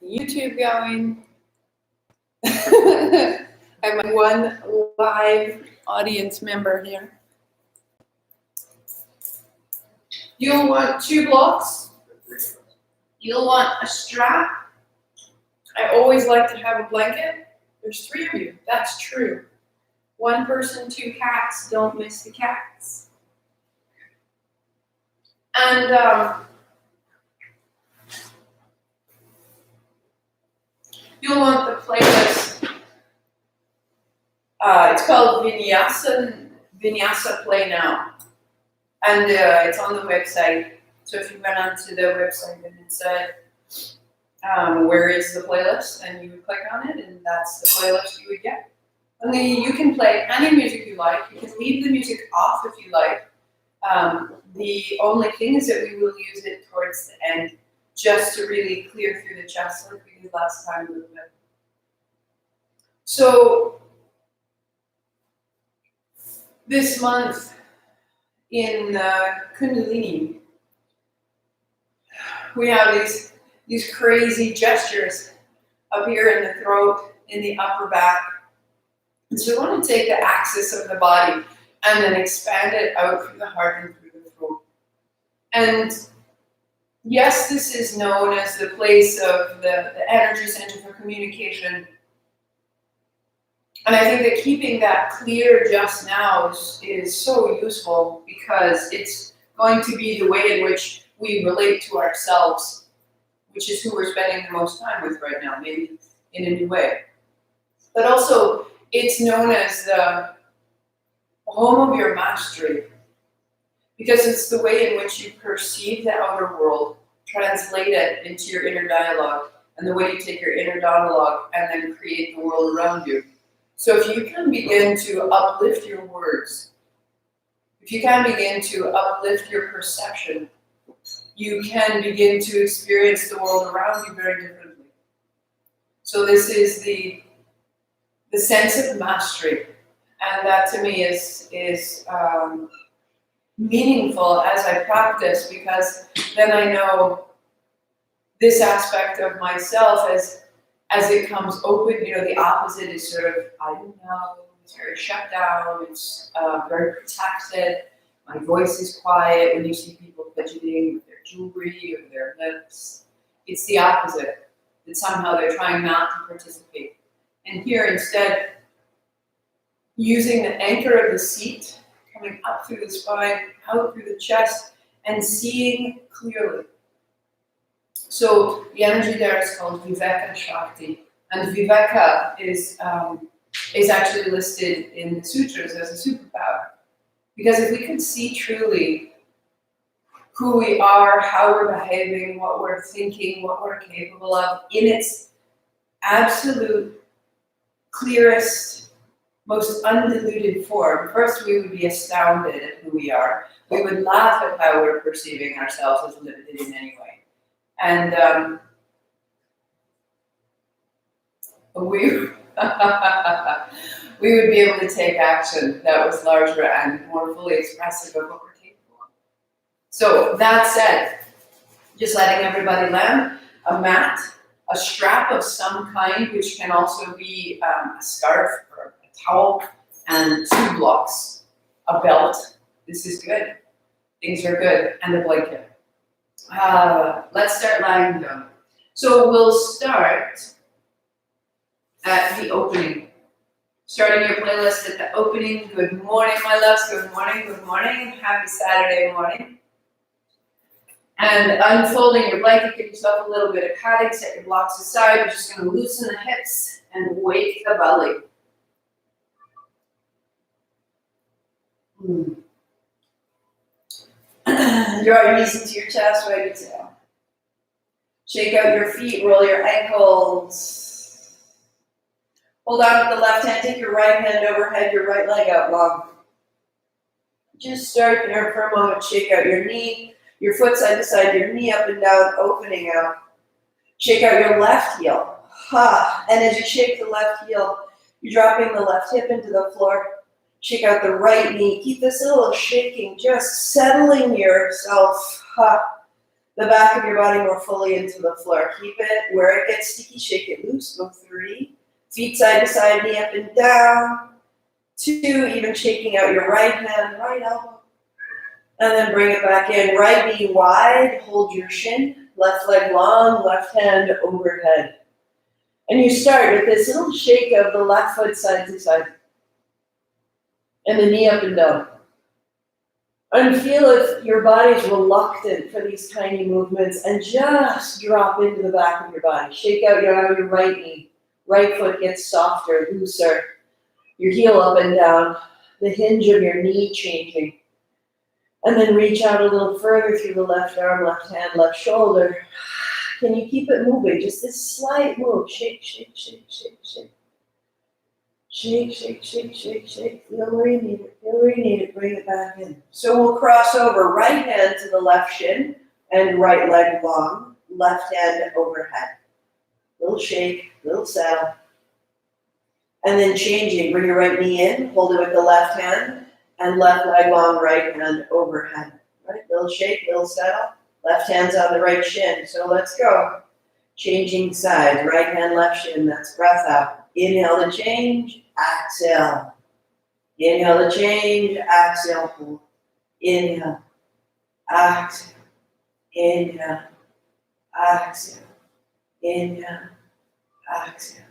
YouTube going. I have my one live audience member here. You'll want 2 blocks. You'll want a strap. I always like to have a blanket. There's 3 of you. That's true. 1 person, 2 cats. Don't miss the cats. And you'll want the playlist. It's called Vinyasa Play Now. And it's on the website. So if you went onto the website and it said, where is the playlist? And you would click on it, and that's the playlist you would get. Only you can play any music you like. You can leave the music off if you like. The only thing is that we will use it towards the end just to really clear through the chest like we did last time a little bit. So this month in Kundalini, we have these crazy gestures up here in the throat, in the upper back. And so we want to take the axis of the body and then expand it out through the heart and through the throat. And yes, this is known as the place of the energy center for communication. And I think that keeping that clear just now is so useful because it's going to be the way in which we relate to ourselves, which is who we're spending the most time with right now, maybe in a new way. But also, it's known as the home of your mastery because it's the way in which you perceive the outer world, translate it into your inner dialogue, and the way you take your inner dialogue and then create the world around you. So if you can begin to uplift your words, if you can begin to uplift your perception, you can begin to experience the world around you very differently. So this is the sense of mastery, and that to me is meaningful as I practice, because then I know this aspect of myself as it comes open. You know, the opposite is sort of, I don't know, it's very shut down, it's very protected. My voice is quiet when you see people fidgeting with their jewelry or their lips. It's the opposite, that somehow they're trying not to participate. And here instead, using the anchor of the seat, coming up through the spine, out through the chest, and seeing clearly. So the energy there is called Viveka Shakti. And Viveka is actually listed in the sutras as a superpower. Because if we can see truly who we are, how we're behaving, what we're thinking, what we're capable of, in its absolute, clearest, most undiluted form, first we would be astounded at who we are. We would laugh at how we're perceiving ourselves as limited in any way. And we would be able to take action that was larger and more fully expressive of what we're capable of. So that said, just letting everybody land, a mat, a strap of some kind, which can also be a scarf or a towel, and 2 blocks, a belt. This is good. Things are good, and a blanket. Let's start lying down. So we'll start at the opening. Starting your playlist at the opening. Good morning, my loves. Good morning, good morning. Happy Saturday morning. And unfolding your blanket, give yourself a little bit of padding, set your blocks aside. You're just going to loosen the hips and wake the belly. Draw your knees into your chest, right exhale. Shake out your feet, roll your ankles. Hold on with the left hand, take your right hand overhead, your right leg out long. Just start there for a moment, shake out your knee, your foot side to side, your knee up and down, opening out. Shake out your left heel. And as you shake the left heel, you're dropping the left hip into the floor. Shake out the right knee. Keep this little shaking, just settling yourself. the back of your body more fully into the floor. Keep it where it gets sticky, shake it loose. Go 3. Feet side to side, knee up and down. 2, even shaking out your right hand, right elbow. And then bring it back in. Right knee wide, hold your shin. Left leg long, left hand overhead. And you start with this little shake of the left foot side to side. And the knee up and down. And feel if your body's reluctant for these tiny movements and just drop into the back of your body. Shake out your right knee. Right foot gets softer, looser. Your heel up and down. The hinge of your knee changing. And then reach out a little further through the left arm, left hand, left shoulder. Can you keep it moving? Just this slight move. Shake, shake, shake, shake, shake. Shake, shake, shake, shake, shake. Feel where you need it. Feel where you need it. Bring it back in. So we'll cross over right hand to the left shin and right leg long. Left hand overhead. Little shake, little settle. And then changing. Bring your right knee in. Hold it with the left hand. And left leg long, right hand overhead. Right? Little shake, little settle. Left hand's on the right shin. So let's go. Changing sides. Right hand, left shin. That's breath out. Inhale to change. Exhale. Inhale to change. Exhale. Hold. Inhale. Exhale. Inhale. Exhale. Inhale. Exhale.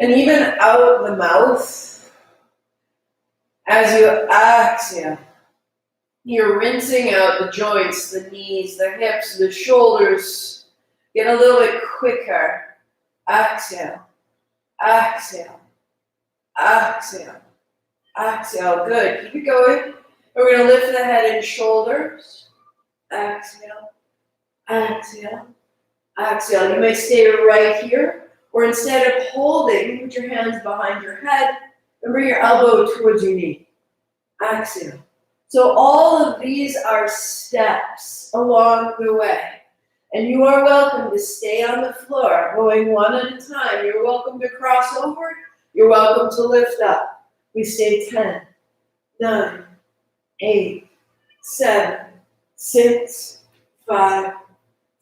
And even out of the mouth, as you exhale, you're rinsing out the joints, the knees, the hips, the shoulders. Get a little bit quicker. Exhale, exhale, exhale, exhale. Good. Keep it going. We're going to lift the head and shoulders. Exhale, exhale, exhale. You may stay right here. Or instead of holding, put your hands behind your head and bring your elbow towards your knee. Exhale. So all of these are steps along the way. And you are welcome to stay on the floor, going one at a time. You're welcome to cross over. You're welcome to lift up. We stay 10, 9, 8, 7, 6, 5,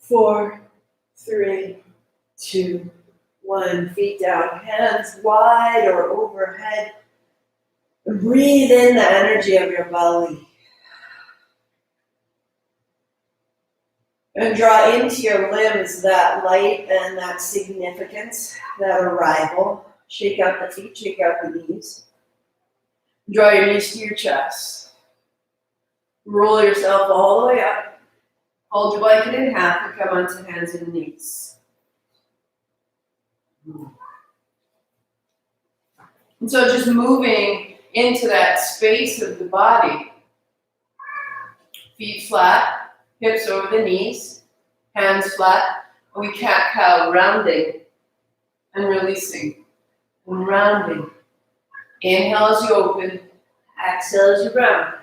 4, 3, 2, 1. Feet down, hands wide or overhead. Breathe in the energy of your belly. And draw into your limbs that light and that significance, that arrival. Shake out the feet, shake out the knees. Draw your knees to your chest. Roll yourself all the way up. Hold your blanket in half and come onto hands and knees. And so just moving into that space of the body. Feet flat, hips over the knees, hands flat, and we cat-cow, rounding and releasing and rounding. Inhale as you open, exhale as you round.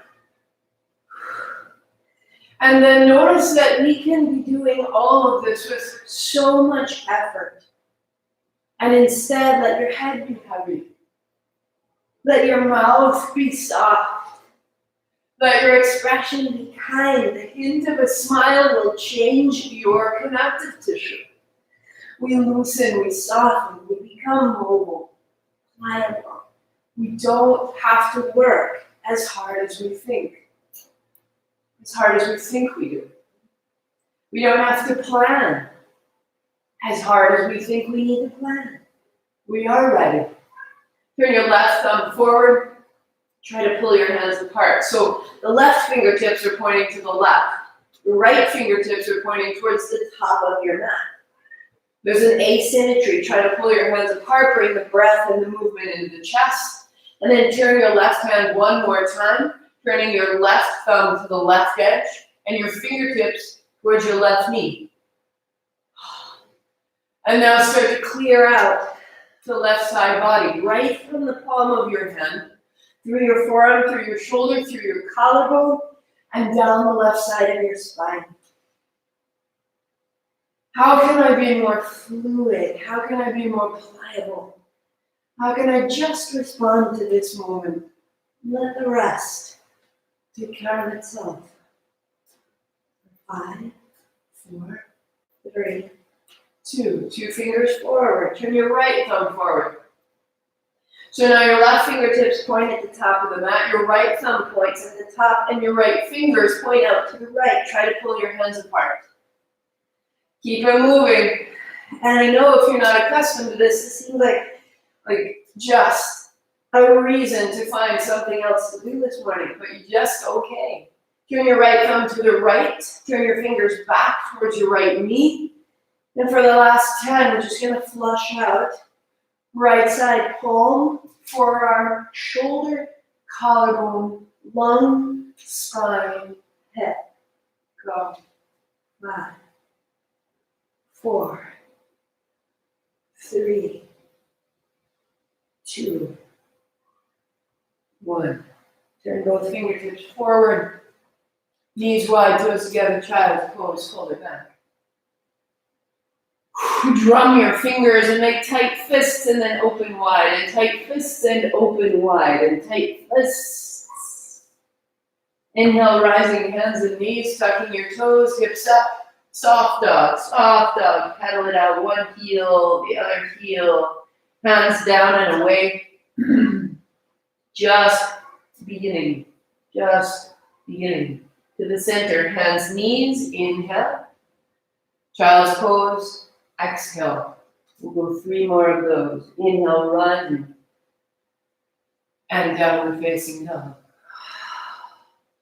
And then notice that we can be doing all of this with so much effort. And instead, let your head be heavy. Let your mouth be soft. Let your expression be kind. The hint of a smile will change your connective tissue. We loosen, we soften, we become mobile, pliable. We don't have to work as hard as we think. As hard as we think we do. We don't have to plan as hard as we think we need to plan. We are ready. Turn your left thumb forward. Try to pull your hands apart. So the left fingertips are pointing to the left. The right fingertips are pointing towards the top of your mat. There's an asymmetry. Try to pull your hands apart. Bring the breath and the movement into the chest. And then turn your left hand one more time. Turning your left thumb to the left edge. And your fingertips towards your left knee. And now start to clear out the left side body, right from the palm of your hand, through your forearm, through your shoulder, through your collarbone, and down the left side of your spine. How can I be more fluid? How can I be more pliable? How can I just respond to this moment? Let the rest take care of itself. 5, 4, 3, 2. 2 fingers forward. Turn your right thumb forward. So now your left fingertips point at the top of the mat, your right thumb points at the top, and your right fingers point out to the right. Try to pull your hands apart. Keep it moving. And I know if you're not accustomed to this, it seems like just a reason to find something else to do this morning, but you're just okay. Turn your right thumb to the right. Turn your fingers back towards your right knee. And for the last 10, we're just going to flush out. Right side palm, forearm, shoulder, collarbone, lung, spine, head. Go. 5, 4, 3, 2, 1. Turn both fingertips forward. Knees wide, toes together, child's pose, hold it back. Drum your fingers and make tight fists and then open wide, and tight fists and open wide, and tight fists. Inhale, rising hands and knees, tucking your toes, hips up, soft dog, pedal it out, one heel, the other heel, hands down and away. Just beginning. To the center, hands, knees, inhale. Child's pose. Exhale. We'll go 3 more of those. Inhale, run. And downward facing dog.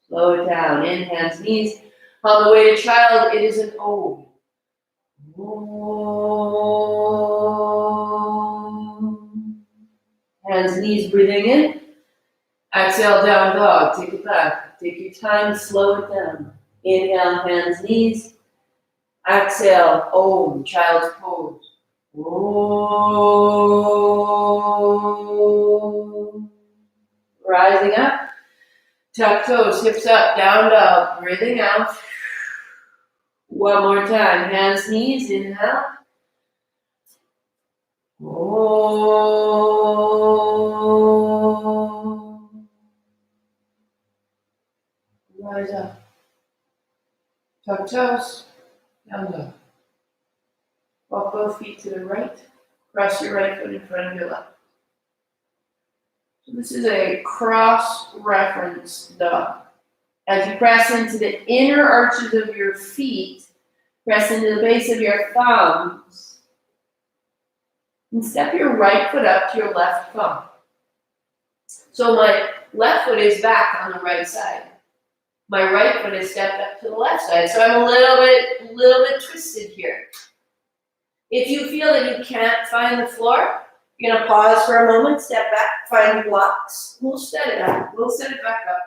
Slow it down. In, hands, knees. On the way to child, it is an O. Hands, knees, breathing in. Exhale, down dog. Take it back. Take your time, slow it down. Inhale, hands, knees. Exhale, Om, child's pose. Om. Rising up. Tuck toes, hips up, down dog. Breathing out. One more time. Hands, knees, inhale. Om. Rise up. Tuck toes. Down dog. Walk both feet to the right. Cross your right foot in front of your left. So this is a cross-reference dog. As you press into the inner arches of your feet, press into the base of your thumbs, and step your right foot up to your left thumb. So my left foot is back on the right side. My right foot is stepped up to the left side, so I'm a little bit twisted here. If you feel that you can't find the floor, you're gonna pause for a moment, step back, find blocks. We'll set it up. We'll set it back up.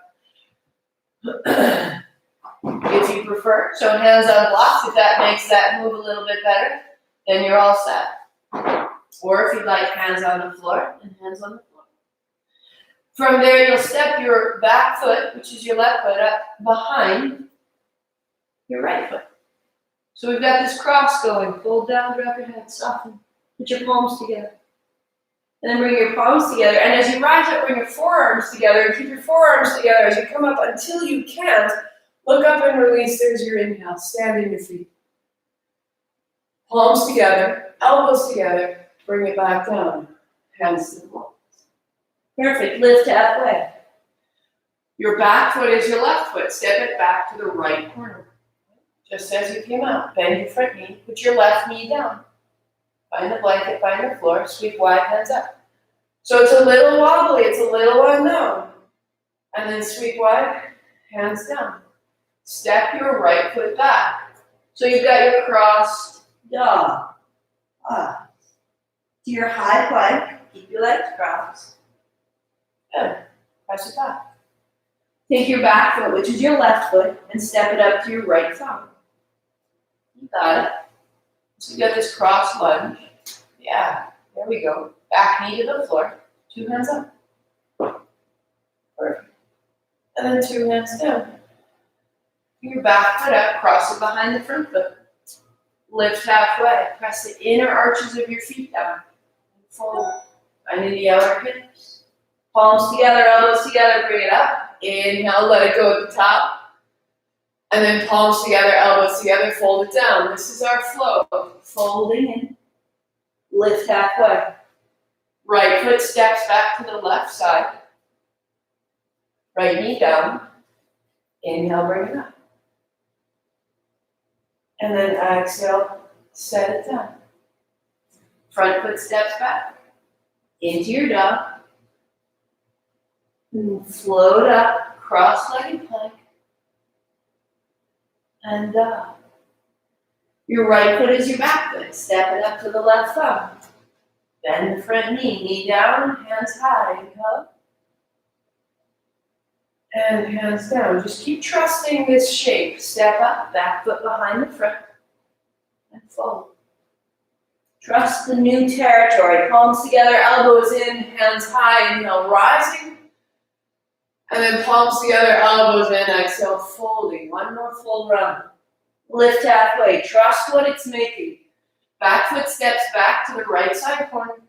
If you prefer, so hands on blocks. If that makes that move a little bit better, then you're all set. Or if you'd like hands on the floor, and hands on the floor. From there, you'll step your back foot, which is your left foot, up behind your right foot. So we've got this cross going. Fold down, drop your head, soften. Put your palms together. And then bring your palms together. And as you rise up, bring your forearms together. And keep your forearms together as you come up until you can't. Look up and release. There's your inhale. Stand in your feet. Palms together, elbows together. Bring it back down. Hands to the wall. Perfect. Lift halfway. Your back foot is your left foot. Step it back to the right corner. Just as you came out. Bend your front knee. Put your left knee down. Find the blanket, find the floor. Sweep wide, hands up. So it's a little wobbly. It's a little unknown. And then sweep wide, hands down. Step your right foot back. So you've got your crossed dog. To your high plank. Keep your legs crossed. Good. Press it back. Take your back foot, which is your left foot, and step it up to your right thumb. You got it. So you got this cross lunge. Yeah, there we go. Back knee to the floor. 2 hands up. Perfect. And then 2 hands down. Your back foot up, cross it behind the front foot. Lift halfway. Press the inner arches of your feet down. Fold. Under the outer hips. Palms together, elbows together, bring it up. Inhale, let it go at the top. And then palms together, elbows together, fold it down. This is our flow. Folding in, lift halfway. Right foot steps back to the left side. Right knee down. Inhale, bring it up. And then exhale, set it down. Front foot steps back into your dog. And float up, cross-legged plank. And dog. Your right foot is your back foot. Step it up to the left thumb. Bend the front knee. Knee down, hands high. Inhale. And hands down. Just keep trusting this shape. Step up, back foot behind the front. And fold. Trust the new territory. Palms together, elbows in, hands high. Inhale, rising. And then palms together, elbows in. Exhale, folding. One more full round. Lift halfway. Trust what it's making. Back foot steps back to the right side corner.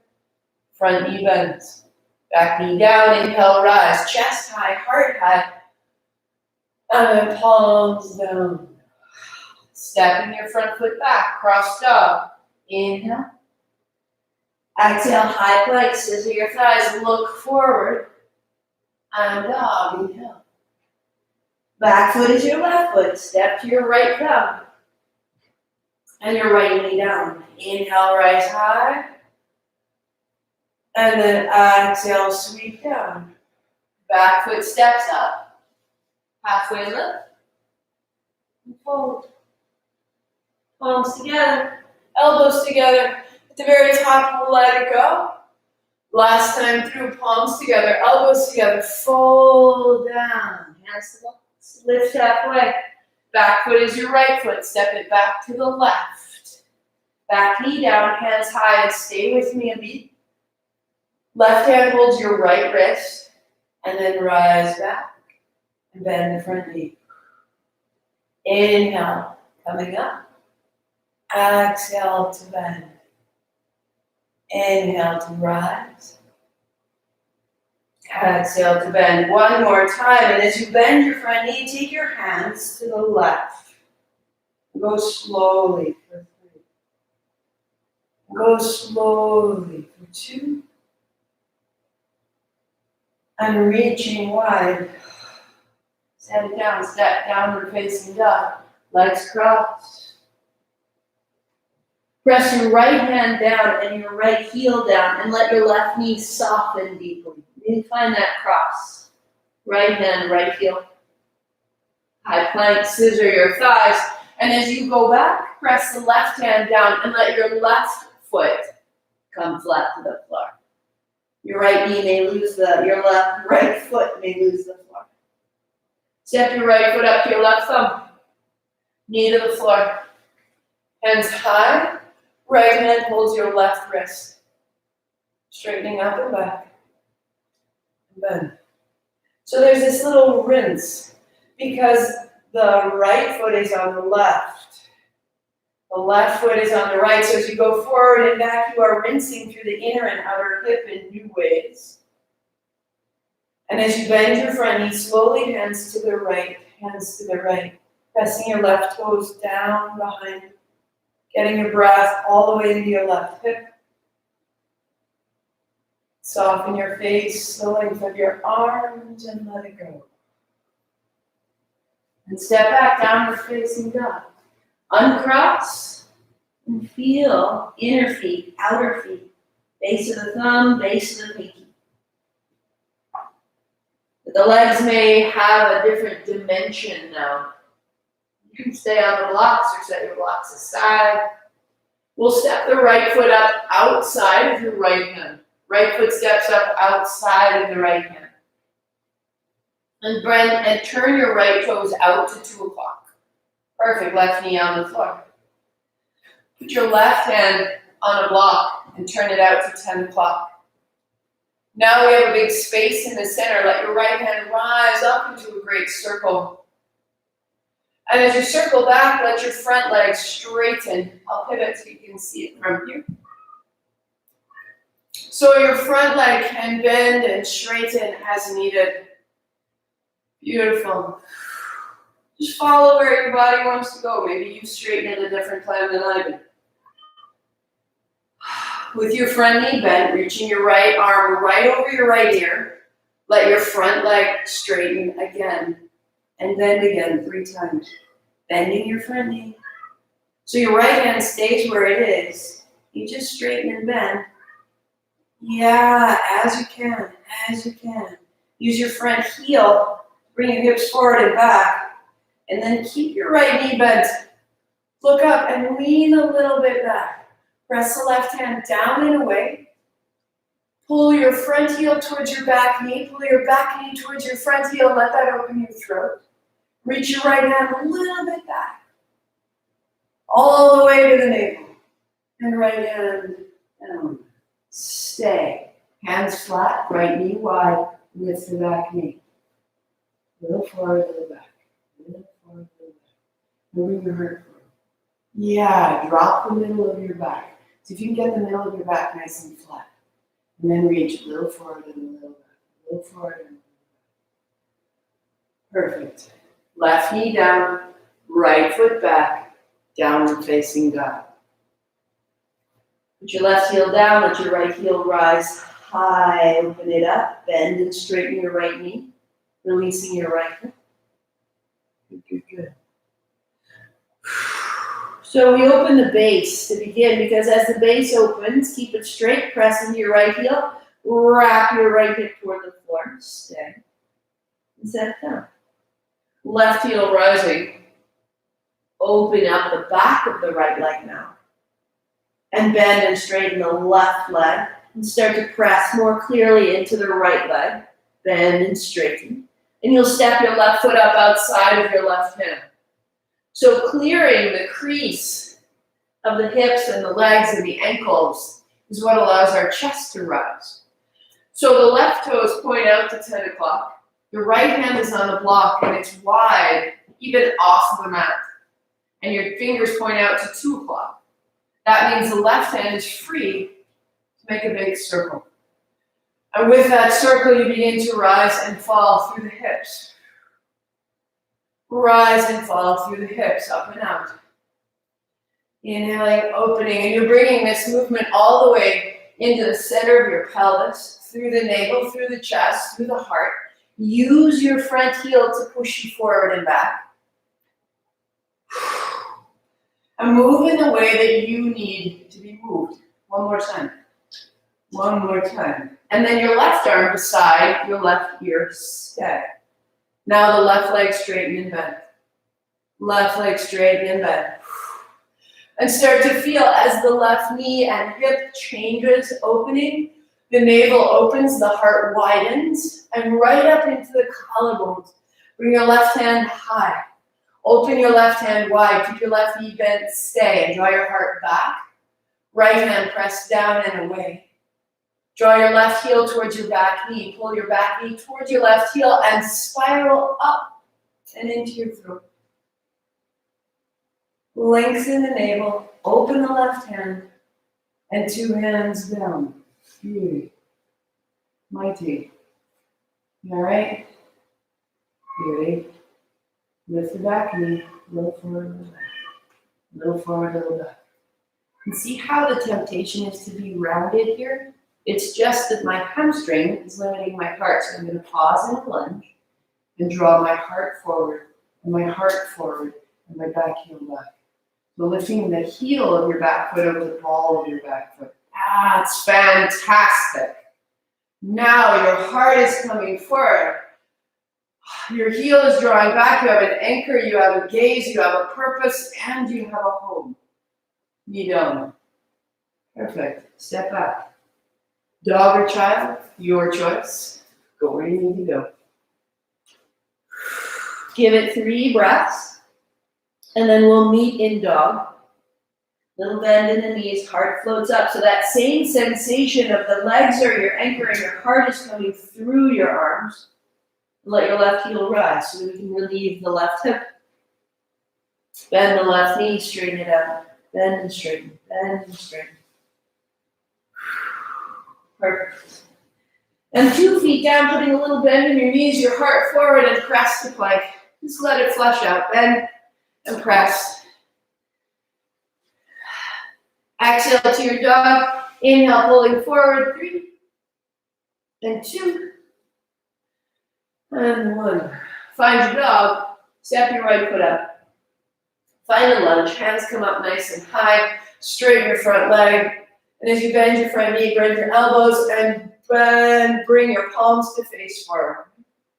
Front knee bends. Back knee down. Inhale, rise. Chest high, heart high. And then palms down. Stepping your front foot back. Cross dog. Inhale. Exhale, high plank. Scissor your thighs. Look forward. And dog. Inhale. Back foot is your left foot. Step to your right thumb. And your right knee down. Inhale, rise high. And then exhale, sweep down. Back foot steps up. Halfway lift. And fold. Palms together. Elbows together. At the very top, let it go. Last time through, palms together, elbows together. Fold down. Hands to the left. Lift halfway. Back foot is your right foot. Step it back to the left. Back knee down, hands high, and stay with me a beat. Left hand holds your right wrist, and then rise back and bend the front knee. Inhale, coming up. Exhale to bend. Inhale to rise. Exhale to bend. One more time. And as you bend your front knee, take your hands to the left. Go slowly for 3. Go slowly for 2. And reaching wide. Set it down. Step downward facing dog. Legs crossed. Press your right hand down and your right heel down and let your left knee soften deeply. You find that cross. Right hand, right heel. High plank, scissor your thighs. And as you go back, press the left hand down and let your left foot come flat to the floor. Your right knee may lose your right foot may lose the floor. Step your right foot up to your left thumb. Knee to the floor. Hands high. Right hand holds your left wrist. Straightening up and back. Bend. So there's this little rinse because the right foot is on the left. The left foot is on the right. So as you go forward and back, you are rinsing through the inner and outer hip in new ways. And as you bend your front knee, slowly hands to the right, pressing your left toes down behind, getting your breath all the way to your left hip. Soften your face, the length of your arms, and let it go. And step back, downward facing dog. Uncross and feel inner feet, outer feet, base of the thumb, base of the pinky. The legs may have a different dimension now. You can stay on the blocks or set your blocks aside. We'll step the right foot up outside of your right hand. Right foot steps up outside of the right hand. And turn your right toes out to 2 o'clock. Perfect, left knee on the floor. Put your left hand on a block and turn it out to 10 o'clock. Now we have a big space in the center. Let your right hand rise up into a great circle. And as you circle back, let your front leg straighten. I'll pivot so you can see it from here. So your front leg can bend and straighten as needed. Beautiful. Just follow where your body wants to go. Maybe you straighten at a different time than I do. With your front knee bent, reaching your right arm right over your right ear. Let your front leg straighten again. And bend again 3 times. Bending your front knee. So your right hand stays where it is. You just straighten and bend. Yeah, as you can, as you can. Use your front heel. Bring your hips forward and back. And then keep your right knee bent. Look up and lean a little bit back. Press the left hand down and away. Pull your front heel towards your back knee. Pull your back knee towards your front heel. Let that open your throat. Reach your right hand a little bit back. All the way to the navel. And right hand down. Stay. Hands flat, right knee wide. Lift the back knee. Little forward, little back. Little forward, little back. Moving your heart forward. Yeah, drop the middle of your back. So if you can get the middle of your back nice and flat. And then reach a little forward and a little back. A little forward and a little back. Perfect. Left knee down, right foot back, downward facing dog. Put your left heel down, let your right heel rise high. Open it up, bend and straighten your right knee. Releasing your right hip. Good, good, good. So we open the base to begin, because as the base opens, keep it straight, press into your right heel, wrap your right hip toward the floor, stay, and set it down. Left heel rising, open up the back of the right leg now, and bend and straighten the left leg, and start to press more clearly into the right leg, bend and straighten. And you'll step your left foot up outside of your left hand. So clearing the crease of the hips and the legs and the ankles is what allows our chest to rise. So the left toes point out to 10 o'clock. Your right hand is on the block and it's wide, even off the mat. And your fingers point out to 2 o'clock. That means the left hand is free to make a big circle. And with that circle, you begin to rise and fall through the hips. Rise and fall through the hips, up and out. Inhaling, opening, and you're bringing this movement all the way into the center of your pelvis, through the navel, through the chest, through the heart. Use your front heel to push you forward and back. And move in the way that you need to be moved. One more time. One more time. And then your left arm beside your left ear, stay. Now the left leg straighten and bend. Left leg straighten and bend. And start to feel as the left knee and hip changes, opening. The navel opens, the heart widens, and right up into the collarbones. Bring your left hand high. Open your left hand wide. Keep your left knee bent, stay, and draw your heart back. Right hand pressed down and away. Draw your left heel towards your back knee. Pull your back knee towards your left heel and spiral up and into your throat. Lengthen the navel. Open the left hand and 2 hands down. Beauty. Mighty. All right? Beauty. Lift the back knee. Little forward, little back. Little forward, little back. And see how the temptation is to be rounded here? It's just that my hamstring is limiting my heart. So I'm going to pause in a lunge and draw my heart forward and my heart forward and my back heel back. So lifting the heel of your back foot over the ball of your back foot. That's fantastic. Now your heart is coming forward. Your heel is drawing back. You have an anchor, you have a gaze, you have a purpose, and you have a home. Knee down. Perfect. Step back. Dog or child, your choice. Go where you need to go. Give it 3 breaths, and then we'll meet in dog. Little bend in the knees, heart floats up. So that same sensation of the legs are your anchor and your heart is coming through your arms. Let your left heel rise so that we can relieve the left hip. Bend the left knee, straighten it out. Bend and straighten, bend and straighten. Perfect. And 2 feet down, putting a little bend in your knees, your heart forward and press to plank. Just let it flush out. Bend and press. Exhale to your dog. Inhale, pulling forward. 3 and 2 and 1. Find your dog. Step your right foot up. Find a lunge. Hands come up nice and high. Straighten your front leg. And as you bend your front knee, bend your elbows and bring your palms to face forward.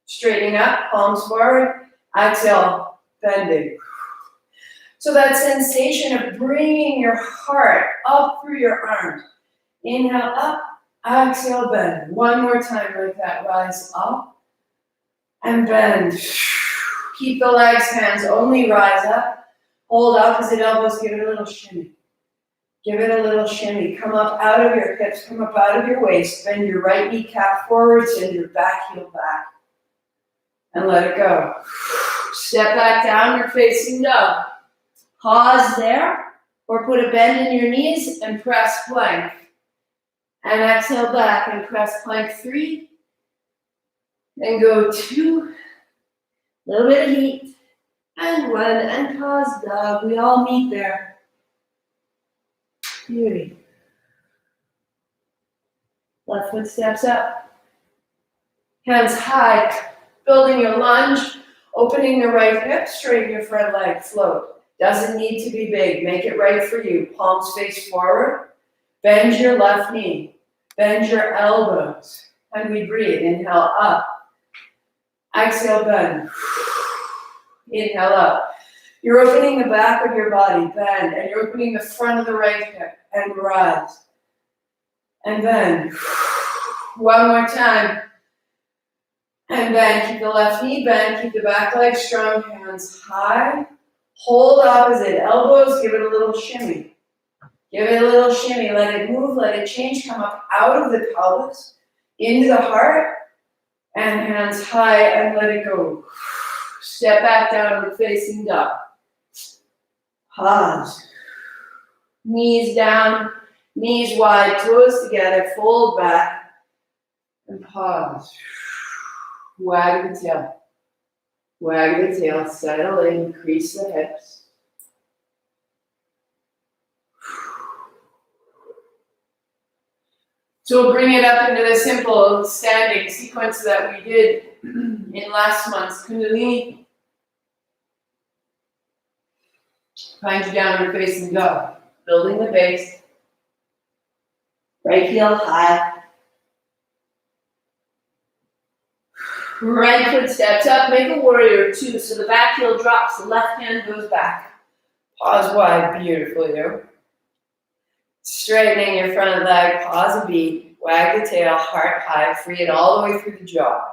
Straightening up, palms forward. Exhale, bending. So that sensation of bringing your heart up through your arms. Inhale up, exhale, bend. One more time like that. Rise up and bend. Keep the legs, hands only rise up. Hold opposite elbows, give it a little shimmy. Give it a little shimmy. Come up out of your hips, come up out of your waist. Bend your right kneecap forward, send your back heel back. And let it go. Step back down, you're facing dog. Pause there, or put a bend in your knees and press plank. And exhale back and press plank 3. And go 2. Little bit of heat. And 1, and pause dog. We all meet there. Beauty. Left foot steps up. Hands high. Building your lunge. Opening the right hip. Straighten your front leg. Float. Doesn't need to be big. Make it right for you. Palms face forward. Bend your left knee. Bend your elbows. And we breathe. Inhale up. Exhale, bend. Inhale up. You're opening the back of your body. Bend. And you're opening the front of the right hip. And rise. And bend. One more time. And bend. Keep the left knee bent. Keep the back leg strong. Hands high. Hold opposite elbows. Give it a little shimmy. Give it a little shimmy. Let it move. Let it change. Come up out of the pelvis. Into the heart. And hands high. And let it go. Step back down to facing dog. Pause. Knees down. Knees wide. Toes together. Fold back. And pause. Wag the tail. Wag the tail. Settle in. Crease the hips. So we'll bring it up into the simple standing sequence that we did in last month's Kundalini. Find you down your facing dog. Building the base. Right heel high. Right foot steps up. Make a warrior 2. So the back heel drops. The left hand goes back. Pause wide. Beautiful, you. Straightening your front leg. Pause a beat. Wag the tail. Heart high. Free it all the way through the jaw.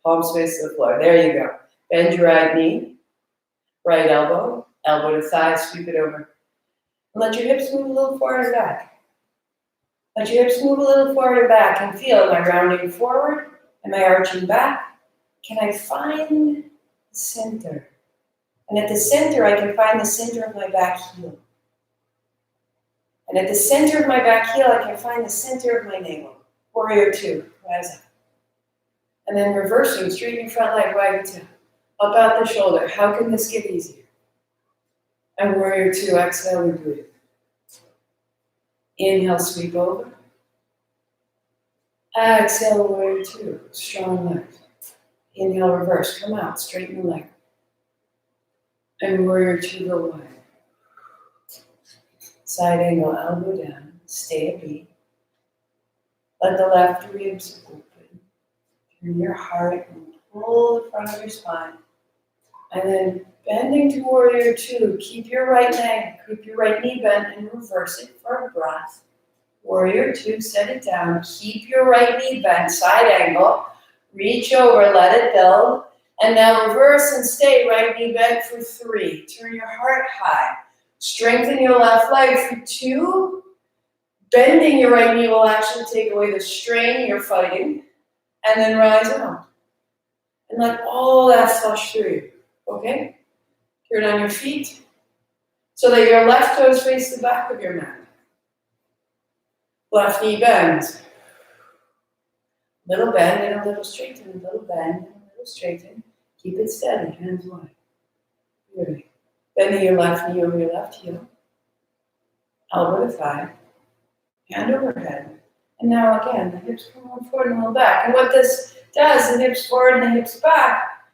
Palms face to the floor. There you go. Bend your right knee. Right elbow. Elbow to thigh. Sweep it over. And let your hips move a little forward and back. Let your hips move a little forward and back. And feel, am I rounding forward? Am I arching back? Can I find the center? And at the center, I can find the center of my back heel. And at the center of my back heel, I can find the center of my navel. Warrior 2, rise up. And then reversing, straighten your front leg, wag the tail. Up out the shoulder. How can this get easier? And warrior 2, exhale, we breathe. Inhale, sweep over. Exhale, warrior 2, strong legs. Inhale, reverse, come out, straighten the leg. And warrior 2, go wide. Side angle, elbow down, stay a beat. Let the left ribs open. Turn your heart and pull the front of your spine. And then bending to warrior 2, keep your right leg, keep your right knee bent and reverse it for a breath. Warrior 2, set it down, keep your right knee bent, side angle. Reach over, let it build. And now reverse and stay right knee bent for 3. Turn your heart high. Strengthen your left leg for 2. Bending your right knee will actually take away the strain you're fighting. And then rise up. And let all that flush through you. Okay? Turn on your feet so that your left toes face the back of your mat. Left knee bends. Little bend and a little straighten, a little bend and a little straighten. Keep it steady, hands wide. Good. Bending your left knee over your left heel. Elbow to thigh. Hand over head. And now again, the hips come one forward and a little back. And what this does, the hips forward and the hips back,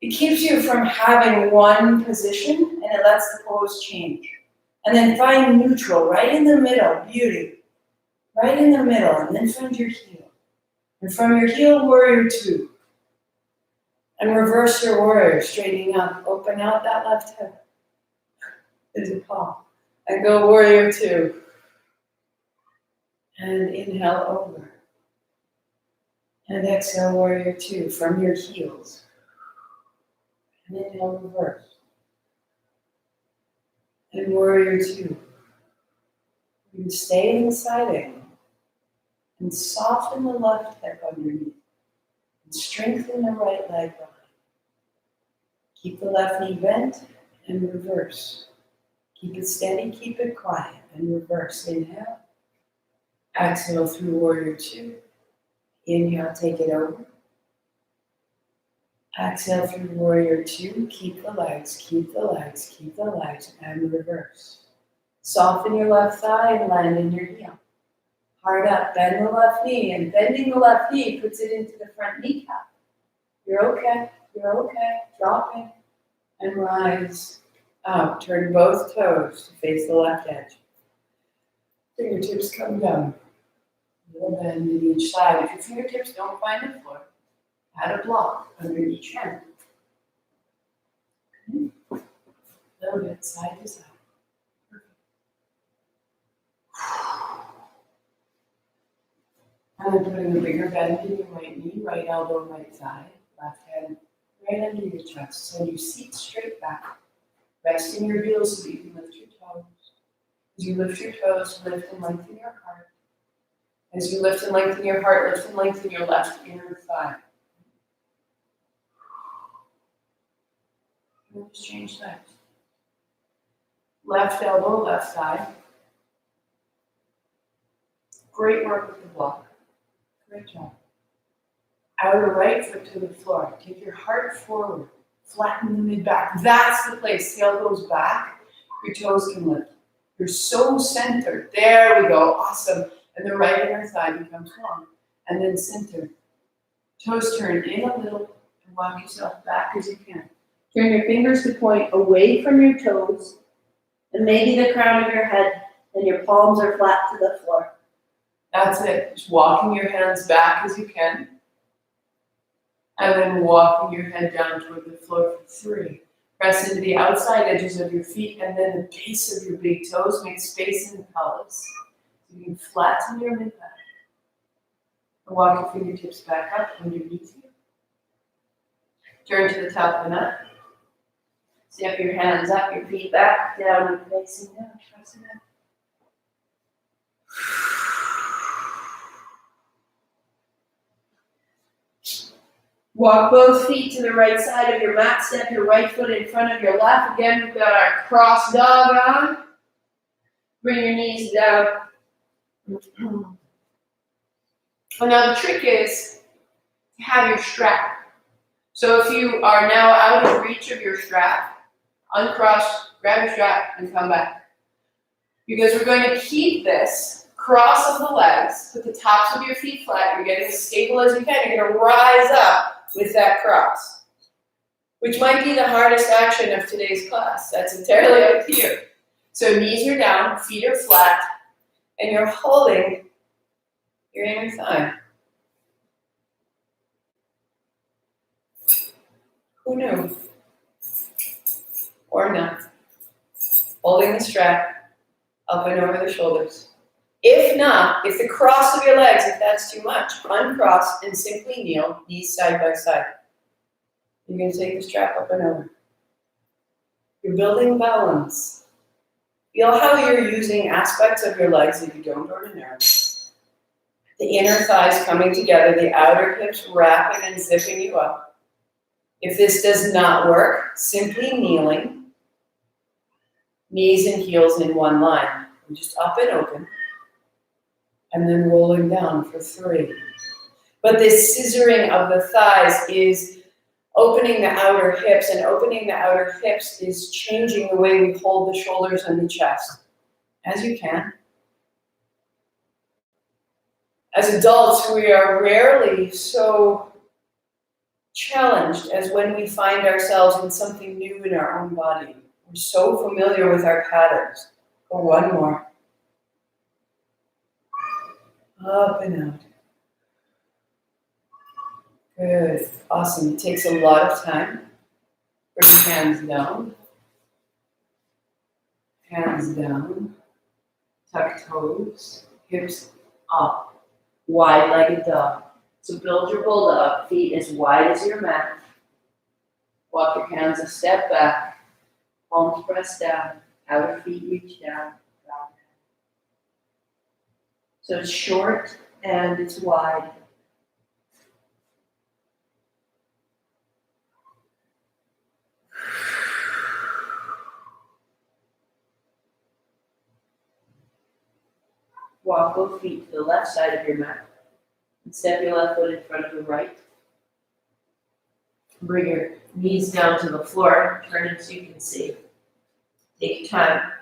it keeps you from having one position and it lets the pose change. And then find neutral, right in the middle, beauty. Right in the middle, and then find your heel. And from your heel, warrior two. And reverse your warrior, straightening up. Open out that left hip. Into paw. And go warrior two. And inhale over. And exhale warrior two from your heels. And inhale reverse. And warrior two. You can stay in the side angle. And soften the left hip underneath. And strengthen the right leg behind. Keep the left knee bent and reverse. Keep it steady, keep it quiet, and reverse. Inhale. Exhale through warrior two. Inhale, take it over. Exhale through warrior two. Keep the legs, keep the legs, keep the legs, and reverse. Soften your left thigh and land in your heel. Hard up, bend the left knee, and bending the left knee puts it into the front kneecap. You're okay, you're okay. Drop in and rise out. Turn both toes to face the left edge. Fingertips come down. A little bend in each side. If your fingertips don't find the floor, add a block under each hand. Okay. A little bit side to side. And then putting a bigger bend in your right knee, right elbow, right thigh, left hand right under your chest. Send your seat straight back. Rest in your heels so that you can lift your toes. As you lift your toes, lift and lengthen your heart. As you lift and lengthen your heart, lift and lengthen your left inner thigh. And just change legs. Left elbow, left thigh. Great work with the block. Great job. Outer right foot to the floor. Take your heart forward. Flatten the mid-back. That's the place. The elbows back. Your toes can lift. You're so centered. There we go. Awesome. And the right inner thigh becomes long. And then center. Toes turn in a little and walk yourself back as you can. Turn your fingers to point away from your toes and maybe the crown of your head, and your palms are flat to the floor. That's it. Just walking your hands back as you can. And then walking your head down toward the floor for 3. Press into the outside edges of your feet and then the base of your big toes. Make space in the pelvis. So you can flatten your mid-back. And walk your fingertips back up underneath you. Turn to the top of the mat. Step your hands up, your feet back, down and facing down. Press it up. Walk both feet to the right side of your mat. Step your right foot in front of your left. Again, we've got our cross dog on. Bring your knees down. And now the trick is to have your strap. So if you are now out of reach of your strap, uncross, grab your strap, and come back. Because we're going to keep this cross of the legs, put the tops of your feet flat. You're getting as stable as you can. You're going to rise up with that cross, which might be the hardest action of today's class. That's entirely up to you. So knees are down, feet are flat, and you're holding your inner thigh. Who knew? Or not. Holding the strap up and over the shoulders. If not, if the cross of your legs, if that's too much, uncross and simply kneel, knees side by side. You're going to take the strap up and over. You're building balance. Feel how you're using aspects of your legs that you don't ordinarily. The inner thighs coming together, the outer hips wrapping and zipping you up. If this does not work, simply kneeling, knees and heels in one line. And just up and open. And then rolling down for 3. But this scissoring of the thighs is opening the outer hips, and opening the outer hips is changing the way we hold the shoulders and the chest, as you can. As adults, we are rarely so challenged as when we find ourselves in something new in our own body. We're so familiar with our patterns. Go one more. Up and out. Good. Awesome. It takes a lot of time. Bring your hands down. Hands down. Tuck toes. Hips up. Wide-legged dog. So build your bulldog. Feet as wide as your mat. Walk your hands a step back. Palms press down. Outer feet reach down. So it's short and it's wide. Walk both feet to the left side of your mat. And step your left foot in front of the right. Bring your knees down to the floor. Turn it so you can see. Take your time.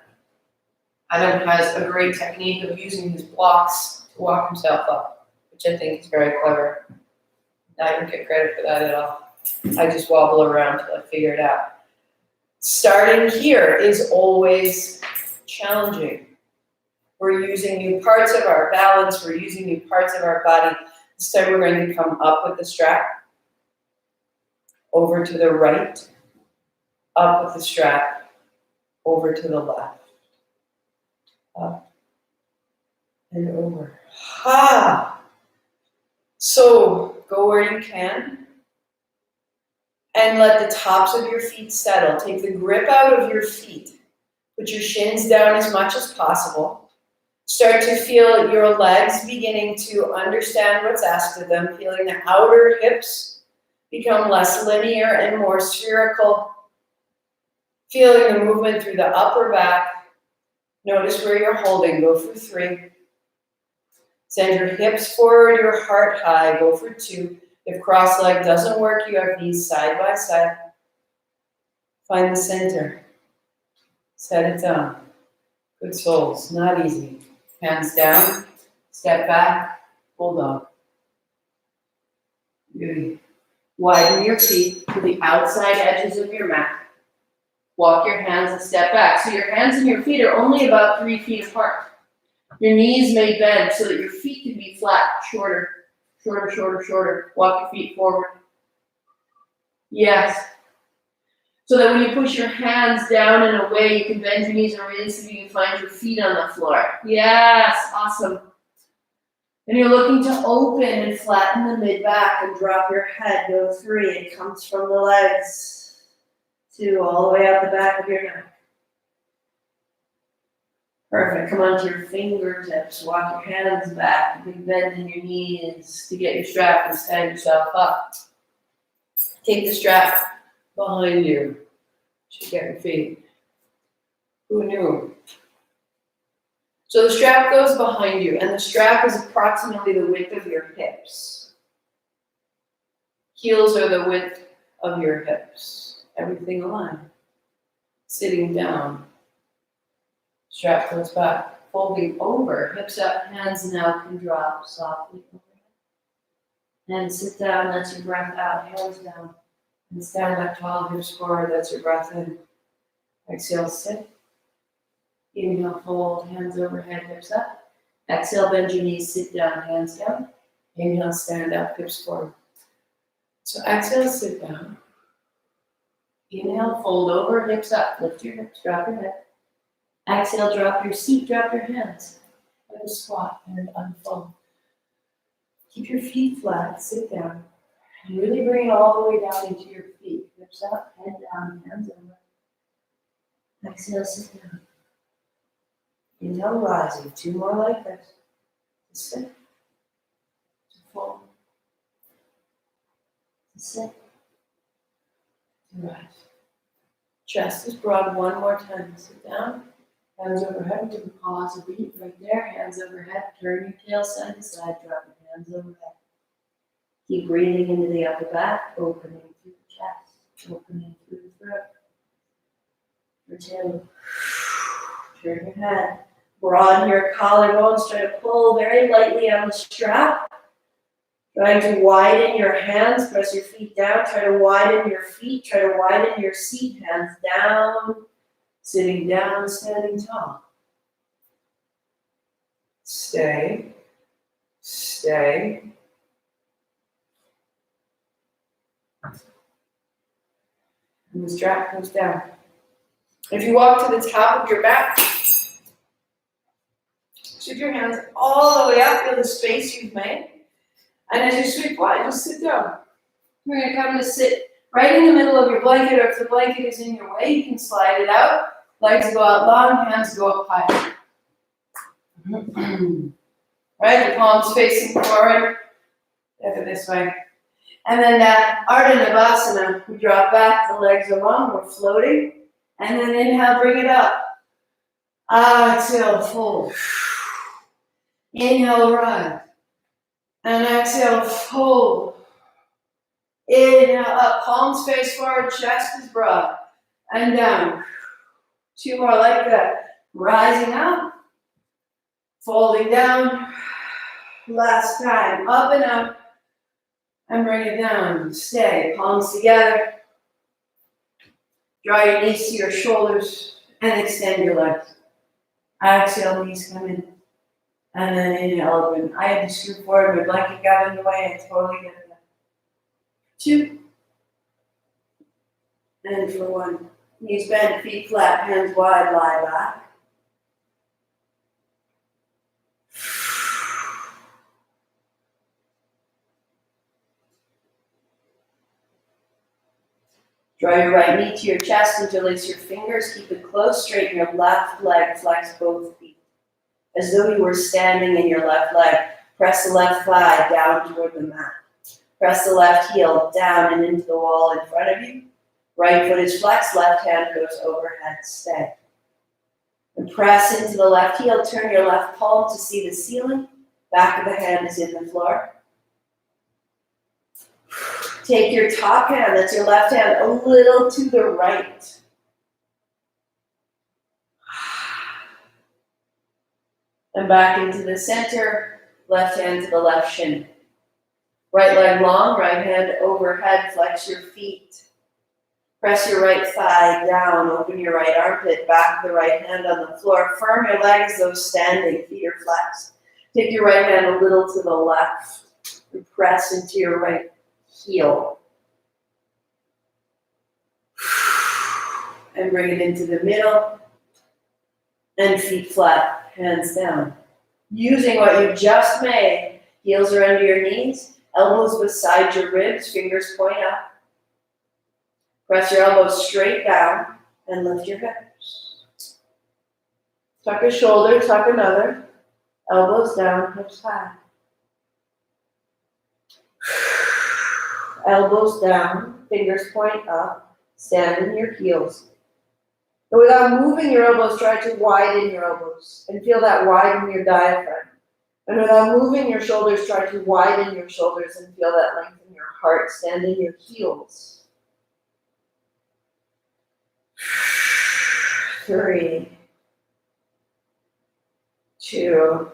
Adam has a great technique of using his blocks to walk himself up, which I think is very clever. I don't get credit for that at all. I just wobble around till I figure it out. Starting here is always challenging. We're using new parts of our balance. We're using new parts of our body. This time we're going to come up with the strap, over to the right, up with the strap, over to the left. Up and over. Ha! So go where you can and let the tops of your feet settle. Take the grip out of your feet. Put your shins down as much as possible. Start to feel your legs beginning to understand what's asked of them, feeling the outer hips become less linear and more spherical. Feeling the movement through the upper back. Notice where you're holding. Go for 3. Send your hips forward, your heart high. Go for 2. If cross leg doesn't work, you have knees side by side. Find the center. Set it down. Good souls. Not easy. Hands down. Step back. Bulldog. Beauty. Widen your feet to the outside edges of your mat. Walk your hands a step back. So your hands and your feet are only about 3 feet apart. Your knees may bend so that your feet can be flat, shorter, shorter, shorter, shorter. Walk your feet forward. Yes. So that when you push your hands down and away, you can bend your knees around so you can find your feet on the floor. Yes, awesome. And you're looking to open and flatten the mid-back and drop your head. Go 3. It comes from the legs. 2, all the way out the back of your neck. Perfect. Come onto your fingertips. Walk your hands back. Big bend in your knees to get your strap and stand yourself up. Take the strap behind you. Shake out your feet. Who knew? So the strap goes behind you, and the strap is approximately the width of your hips. Heels are the width of your hips. Everything aligned. Sitting down. Strap goes back. Folding over. Hips up. Hands now can drop softly overhead. And sit down. Let your breath out. Hands down. And stand up tall. Hips forward. That's your breath in. Exhale. Sit. Inhale. Fold. Hands overhead. Hips up. Exhale. Bend your knees. Sit down. Hands down. Inhale. Stand up. Hips forward. So exhale. Sit down. Inhale, fold over, hips up, lift your hips, drop your head. Exhale, drop your seat, drop your hands. And squat and unfold. Keep your feet flat, sit down. And really bring it all the way down into your feet. Hips up, head down, hands over. Exhale, sit down. Inhale, rising. 2 more like this. To sit. To fold. To sit. To rise. Chest is broad. 1 more time. Sit down. Hands overhead. Give a pause a beat right there. Hands overhead. Turn your tail side to side. Drop your hands overhead. Keep breathing into the upper back, opening through the chest, opening through the throat. For 2. Turn your head. Broaden your collarbones. Try to pull very lightly on the strap. Try to widen your hands. Press your feet down. Try to widen your feet. Try to widen your seat. Hands down. Sitting down, standing tall. Stay. Stay. And the strap comes down. If you walk to the top of your mat, sweep your hands all the way up to the space you've made. And as you sweep wide, just sit down. You're going to come to sit right in the middle of your blanket, or if the blanket is in your way, you can slide it out. Legs go out long, hands go up high. Right, the palms facing forward. Look at this way. And then that Ardha Navasana, we drop back, the legs are long, we're floating. And then inhale, bring it up. Exhale, fold. Inhale, rise. And exhale, fold. Inhale, up, palms face forward, chest is broad. And down. 2 more like that. Rising up. Folding down. Last time, up and up. And bring it down. Stay, palms together. Draw your knees to your shoulders and extend your legs. Exhale, knees come in. And then inhale, open. I had to scoot forward, my blanket got in the way. I totally get that. 2. And for 1. Knees bent, feet flat, hands wide, lie back. Draw your right knee to your chest, interlace your fingers, keep it close, straighten your left leg, flex both feet. As though you were standing in your left leg, press the left thigh down toward the mat. Press the left heel down and into the wall in front of you. Right foot is flexed, left hand goes overhead, stay. And press into the left heel, turn your left palm to see the ceiling. Back of the hand is in the floor. Take your top hand, that's your left hand, a little to the right. And back into the center, left hand to the left shin. Right leg long, right hand overhead, flex your feet. Press your right thigh down, open your right armpit, back of the right hand on the floor. Firm your legs, those standing, feet are flexed. Take your right hand a little to the left and press into your right heel. And bring it into the middle. And feet flat, hands down. Using what you just made, heels are under your knees, elbows beside your ribs, fingers point up. Press your elbows straight down and lift your hips. Tuck a shoulder, tuck another. Elbows down, hips high. Elbows down, fingers point up, stand in your heels. And without moving your elbows, try to widen your elbows and feel that widen your diaphragm. And without moving your shoulders, try to widen your shoulders and feel that lengthen your heart. Stand in your heels. 3, 2,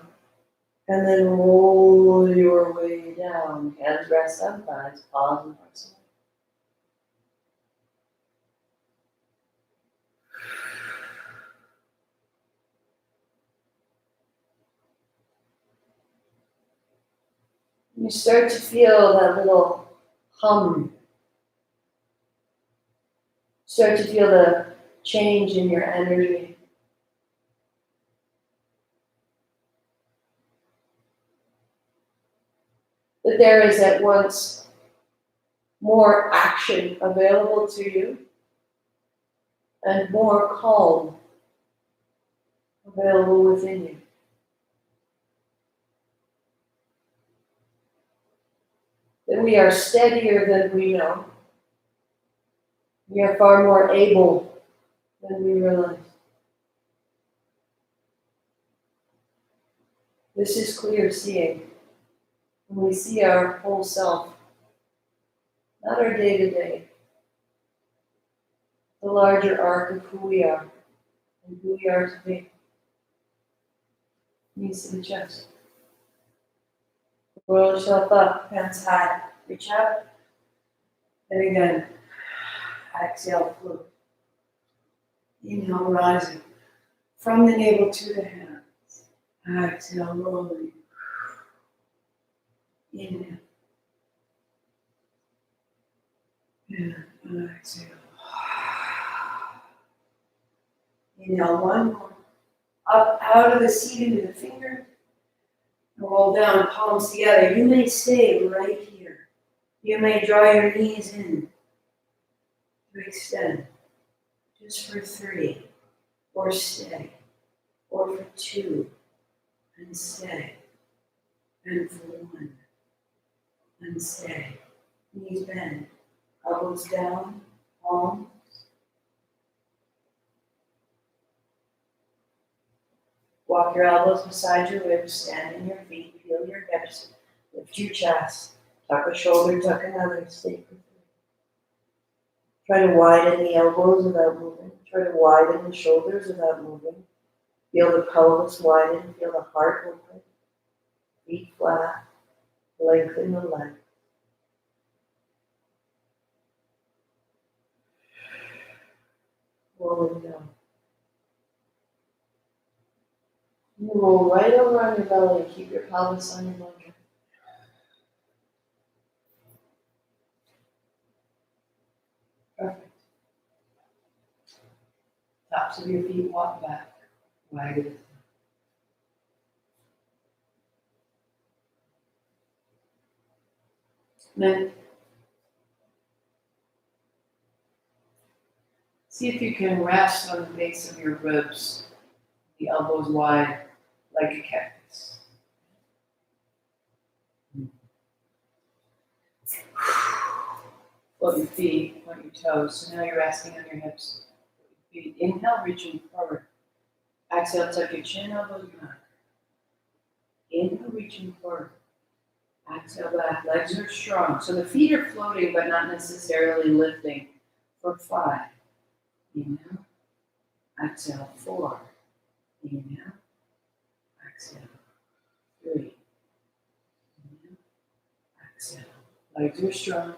and then roll your way down. Hands rest on thighs, palms and hearts. You start to feel that little hum. Start to feel the change in your energy. That there is at once more action available to you and more calm available within you. That we are steadier than we know. We are far more able than we realize. This is clear seeing. When we see our whole self not our day-to-day, the larger arc of who we are and who we are to be. Knees to the chest. Roll yourself up, hands high, reach out, and again, exhale, float. Inhale, rising from the navel to the hands. Exhale, rolling. Inhale. And exhale. Inhale, one more. Up out of the seat into the fingers. Roll down, palms together. You may stay right here. You may draw your knees in to extend. Just for 3. Or stay. Or for 2. And stay. And for 1. And stay. Knees bend. Elbows down. Palms. Walk your elbows beside your ribs, stand in your feet, feel your hips, lift your chest, tuck a shoulder, tuck another, stay for 3. Try to widen the elbows without moving. Try to widen the shoulders without moving. Feel the pelvis widen, feel the heart open. Feet flat, lengthen the leg. Rolling down. You roll right over on your belly and keep your pelvis on your blanket. Perfect. Tops of your feet walk back. Wag it. Then see if you can rest on the base of your ribs, the elbows wide like a cactus. Float your feet, point your toes. So now you're resting on your hips. Feet. Inhale, reaching forward. Exhale, tuck your chin, elbows back. Inhale, reaching forward. Exhale, back. Legs are strong. So the feet are floating, but not necessarily lifting. For 5. Inhale. Exhale, 4. Inhale. Exhale. 3. Inhale. Exhale. Legs are strong.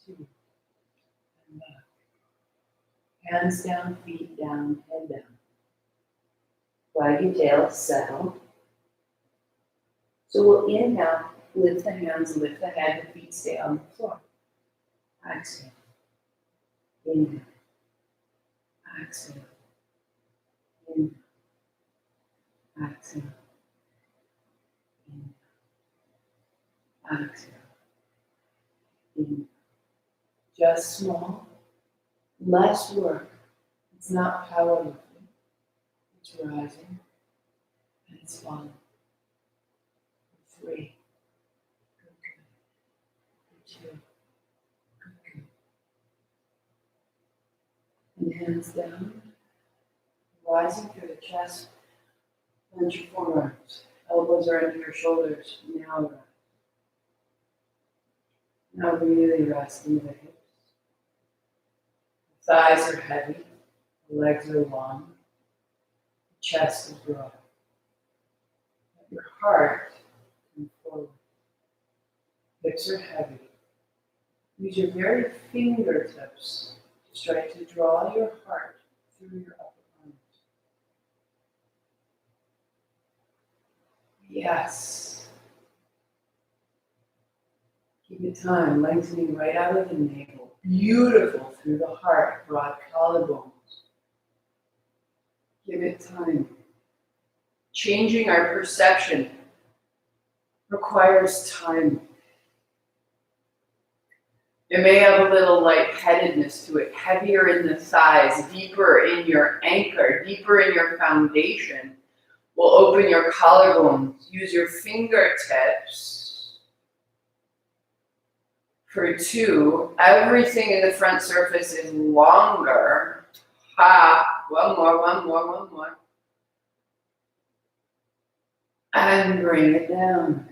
2. And back. Hands down, feet down, head down. Wag your tail, settle. So we'll inhale, lift the hands, lift the head, the feet stay on the floor. Exhale. Inhale. Exhale. Inhale. Exhale. Inhale. Exhale. Inhale. Just small, less work. It's not powerlifting. It's rising and it's falling. 3. Good, good. 2. Good, good. And hands down, rising through the chest, bend your forearms. Elbows are under your shoulders. Now rise. Now really rest into the hips. The thighs are heavy, the legs are long, the chest is broad. Let your heart come forward. Hips are heavy. Use your very fingertips to try to draw your heart through your upper arms. Yes. Keep it time, lengthening right out of the navel. Beautiful through the heart, broad collarbones. Give it time. Changing our perception requires time. It may have a little lightheadedness to it, heavier in the thighs, deeper in your anchor, deeper in your foundation. Will open your collarbones. Use your fingertips. For 2, everything in the front surface is longer. One more. And bring it down.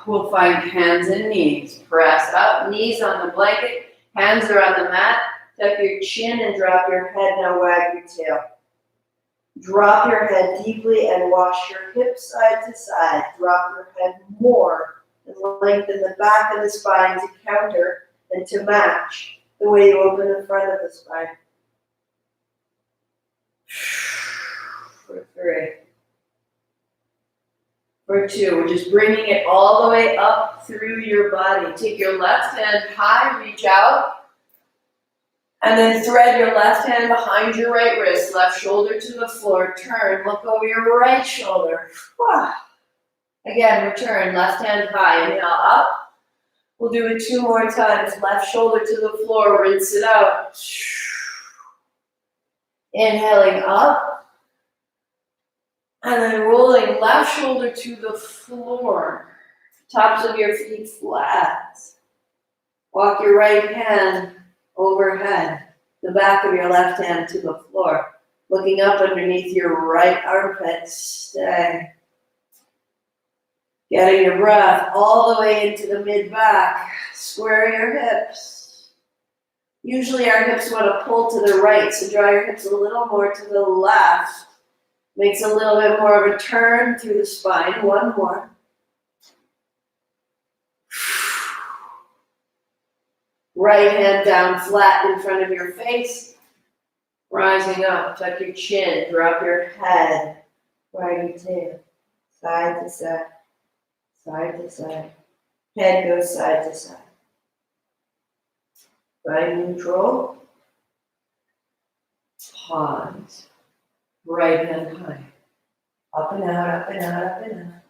We'll find hands and knees. Press up, knees on the blanket, hands are on the mat. Tuck your chin and drop your head. Now wag your tail. Drop your head deeply and wash your hips side to side. Drop your head more and lengthen the back of the spine to counter and to match the way you open the front of the spine. For 3. For 2, we're just bringing it all the way up through your body. Take your left hand high, reach out. And then thread your left hand behind your right wrist, left shoulder to the floor, turn, look over your right shoulder. Again, return, left hand high, inhale up. We'll do it 2 more times, left shoulder to the floor, rinse it out. Inhaling up. And then rolling left shoulder to the floor. Tops of your feet flat. Walk your right hand overhead, the back of your left hand to the floor. Looking up underneath your right armpit, stay. Getting your breath all the way into the mid-back. Square your hips. Usually our hips want to pull to the right, so draw your hips a little more to the left. Makes a little bit more of a turn through the spine. 1 more. Right hand down flat in front of your face. Rising up, tuck your chin, drop your head, wag your tail, side to side, side to side. Head goes side to side. Find neutral. Pause. Right hand high. Up and out, up and out, up and out.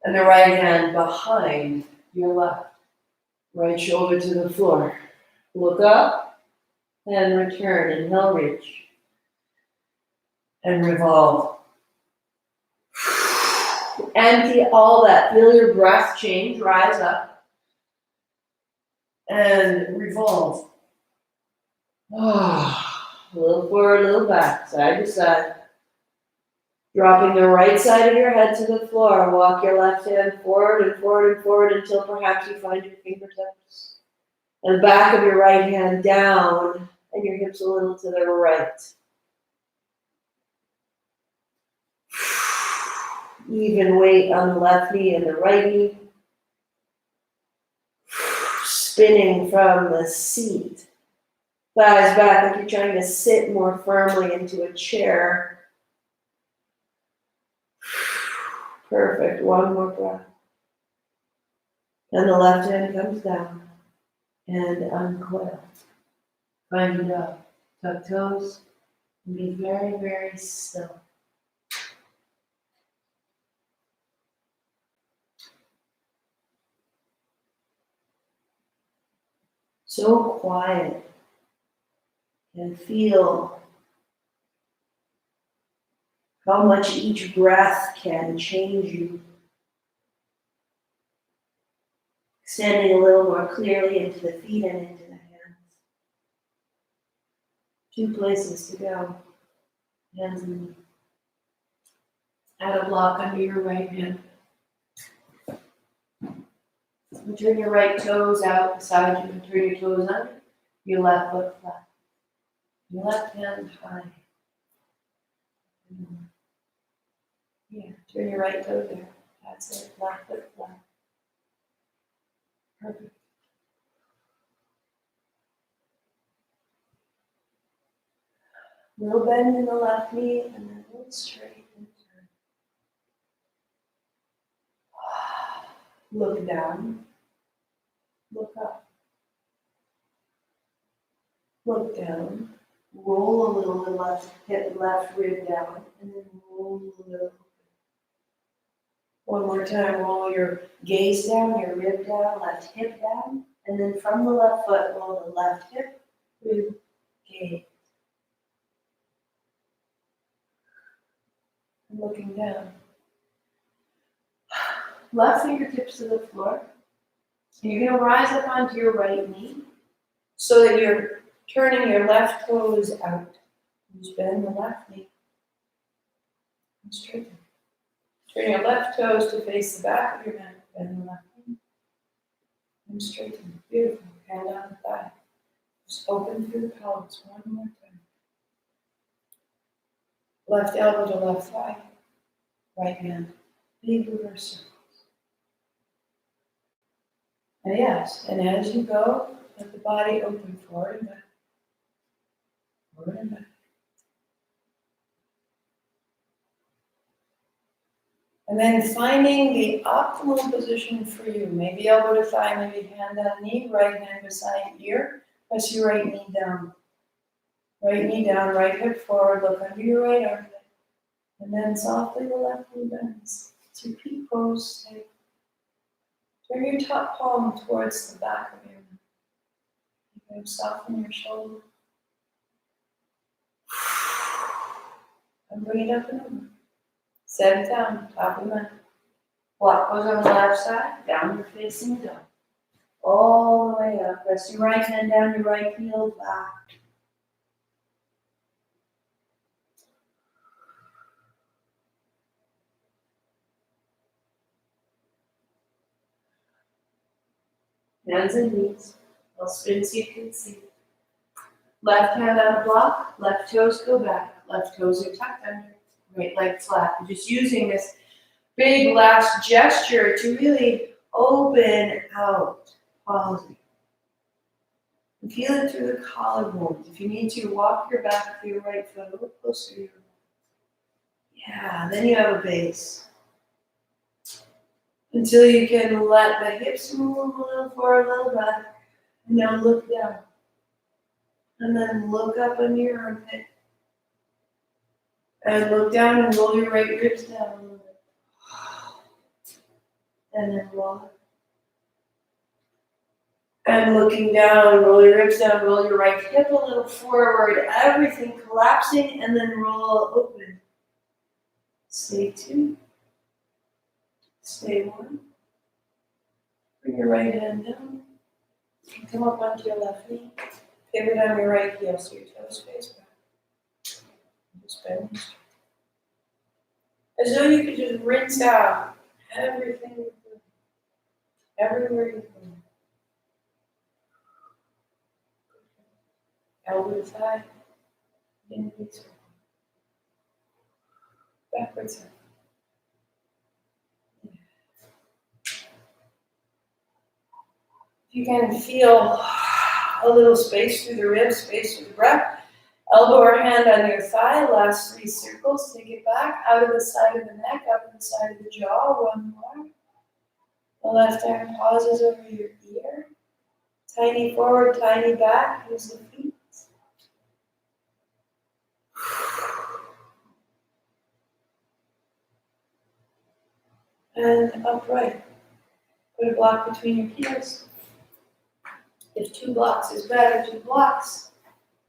And the right hand behind your left. Right shoulder to the floor. Look up and return. Inhale, reach. And revolve. Empty all that. Feel your breath change. Rise up. And revolve. A little forward, a little back. Side to side. Dropping the right side of your head to the floor. Walk your left hand forward and forward and forward until perhaps you find your fingertips. And the back of your right hand down and your hips a little to the right. Even weight on the left knee and the right knee. Spinning from the seat. Thighs back like you're trying to sit more firmly into a chair. Perfect. 1 more breath. And the left hand comes down and uncoil. Find it up. Tuck toes and be very, very still. So quiet. And feel how much each breath can change you. Extending a little more clearly into the feet and into the hands. 2 places to go. Hands and knees. Add a block under your right hand. And turn your right toes out beside you and turn your toes under. Your left foot flat. Your left hand high. Yeah, turn your right toe there. That's it. Left foot flat. Perfect. Little bend in the left knee and then a little straight and turn. Look down. Look up. Look down. Roll a little the left hip, left rib down, and then roll a little. 1 more time, roll your gaze down, your rib down, left hip down, and then from the left foot, roll the left hip, rib, gaze. And looking down. Left fingertips to the floor. You're going to rise up onto your right knee so that you're turning your left toes out. Just bend the left knee. And straighten. Turn your left toes to face the back of your mat. Bend the left knee. And straighten. Beautiful. Hand on the thigh. Just open through the pelvis one more time. Left elbow to left thigh. Right hand. Big reverse circles. And yes, and as you go, let the body open forward and back. Forward and back. And then finding the optimal position for you. Maybe elbow to thigh, maybe hand on knee, right hand beside ear. Press your right knee down. Right knee down, right hip forward, look under your right armpit. And then softly the left knee bends. It's your peak pose. Stay. Turn your top palm towards the back of your neck. You can soften your shoulder. And bring it up and over. Set it down, top of the mat. Block goes on the left side, downward facing dog. All the way up. Press your right hand down, your right heel back. Hands and knees. I'll spin so you can see. Left hand on the block, left toes go back. Left toes are tucked under. Right leg flat. We're just using this big last gesture to really open out. Pausing. And feel it through the collarbones. If you need to, walk your back with your right foot a little closer to your left. Yeah, then you have a base. Until you can let the hips move a little forward, a little back. And now look down. And then look up under your armpit. And look down and roll your right ribs down a little bit. And then roll. And looking down, roll your ribs down, roll your right hip a little forward, everything collapsing, and then roll open. Stay 2. Stay 1. Bring your right hand down. And come up onto your left knee. Pivot on your right heel so your toes face back. Just bend. As though you could just rinse out everything you're doing. Everywhere you're going. Elbow to thigh. Inwards. Backwards. If you can feel a little space through the ribs, space through the breath, elbow or hand on your thigh, last 3 circles, take it back, out of the side of the neck, up to the side of the jaw, one more. The left arm pauses over your ear. Tiny forward, tiny back, use the feet. And upright. Put a block between your heels. If 2 blocks is better, 2 blocks.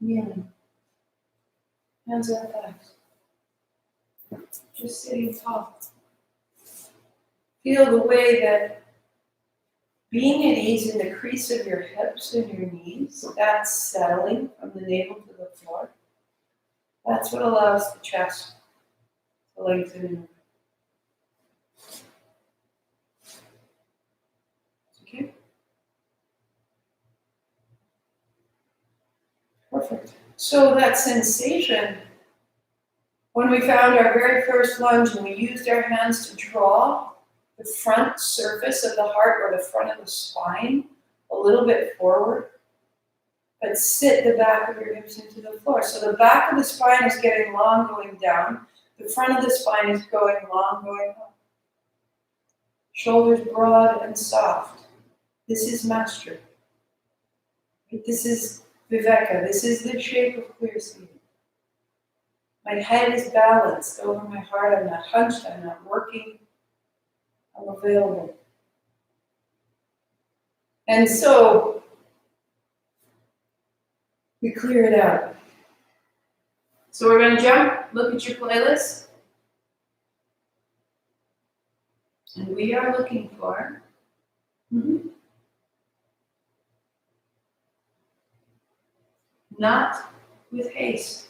Kneeling. Hands on thighs. Just sitting tall. Feel the way that being at ease in the crease of your hips and your knees, that's settling from the navel to the floor. That's what allows the chest to lengthen. Okay? Perfect. So that sensation, when we found our very first lunge and we used our hands to draw the front surface of the heart or the front of the spine a little bit forward, but sit the back of your hips into the floor. So the back of the spine is getting long going down. The front of the spine is going long going up. Shoulders broad and soft. This is mastery. This is Viveka. This is the shape of clear seating. My head is balanced over my heart. I'm not hunched. I'm not working. I'm available. And so we clear it out. So we're going to jump. Look at your playlist. And we are looking for not with haste.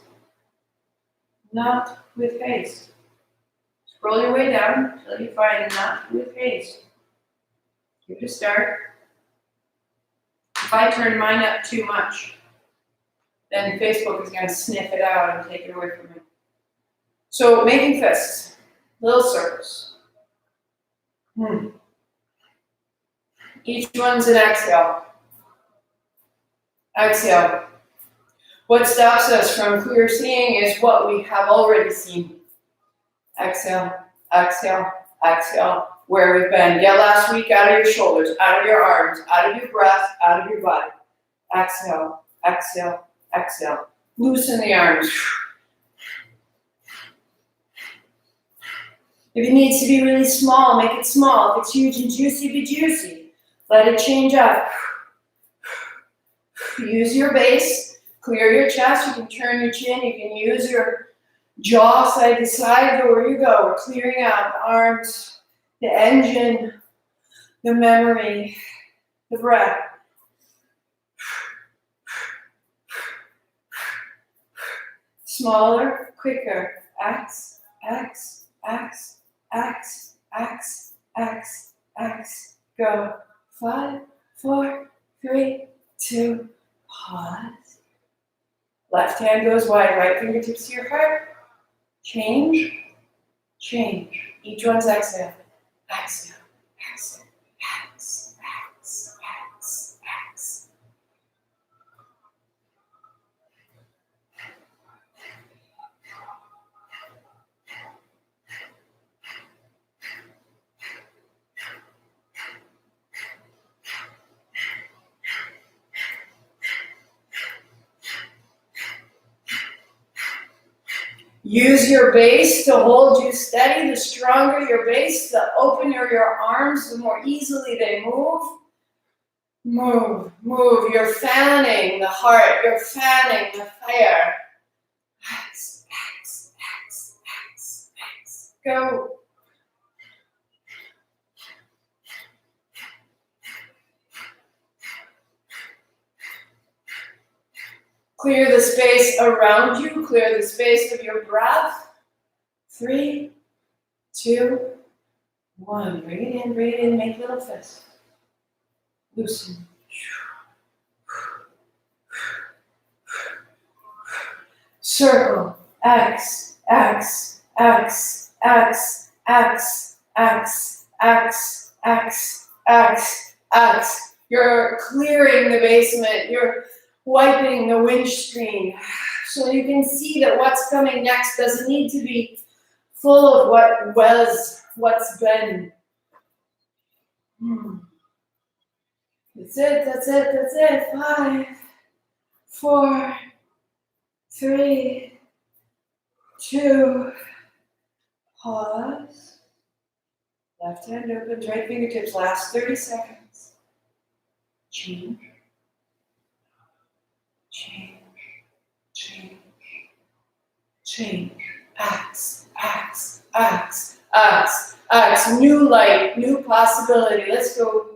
Not with haste. Scroll your way down until you find not with haste. Give it a start. If I turn mine up too much, then Facebook is going to sniff it out and take it away from me. So making fists, little circles. Each one's an exhale. Exhale. What stops us from clear seeing is what we have already seen. Exhale, exhale, exhale. Where we've been. Get last week out of your shoulders, out of your arms, out of your breath, out of your body. Exhale, exhale, exhale. Loosen the arms. If it needs to be really small, make it small. If it's huge and juicy, be juicy. Let it change up. Use your base. Clear your chest. You can turn your chin. You can use your jaw side to side. Go where you go. We're clearing out the arms. The engine, the memory, the breath. Smaller, quicker. X, X, X, X, X, X, X. Go. 5, 4, 3, 2, pause. Left hand goes wide, right fingertips to your heart. Change, change. Each one's exhale. Exhale, exhale, exhale, exhale, exhale, exhale. Use your base to hold you steady. The stronger your base, the opener your arms, the more easily they move. Move, move. You're fanning the heart. You're fanning the fire. X, X, X, X, X. Go. Clear the space around you. Clear the space of your breath. 3, 2, 1. Bring it in, breathe in, make little fists. Loosen. Circle. X, X, X, X, X, X, X, X, X, X. You're clearing the basement. You're wiping the windscreen so you can see that what's coming next doesn't need to be full of what was, what's been. That's it, that's it, that's it. 5, 4, 3, 2, pause. Left hand opens, right fingertips, last 30 seconds. Change. Change, change, change. Axe, axe, axe, axe, axe. New light, new possibility. Let's go.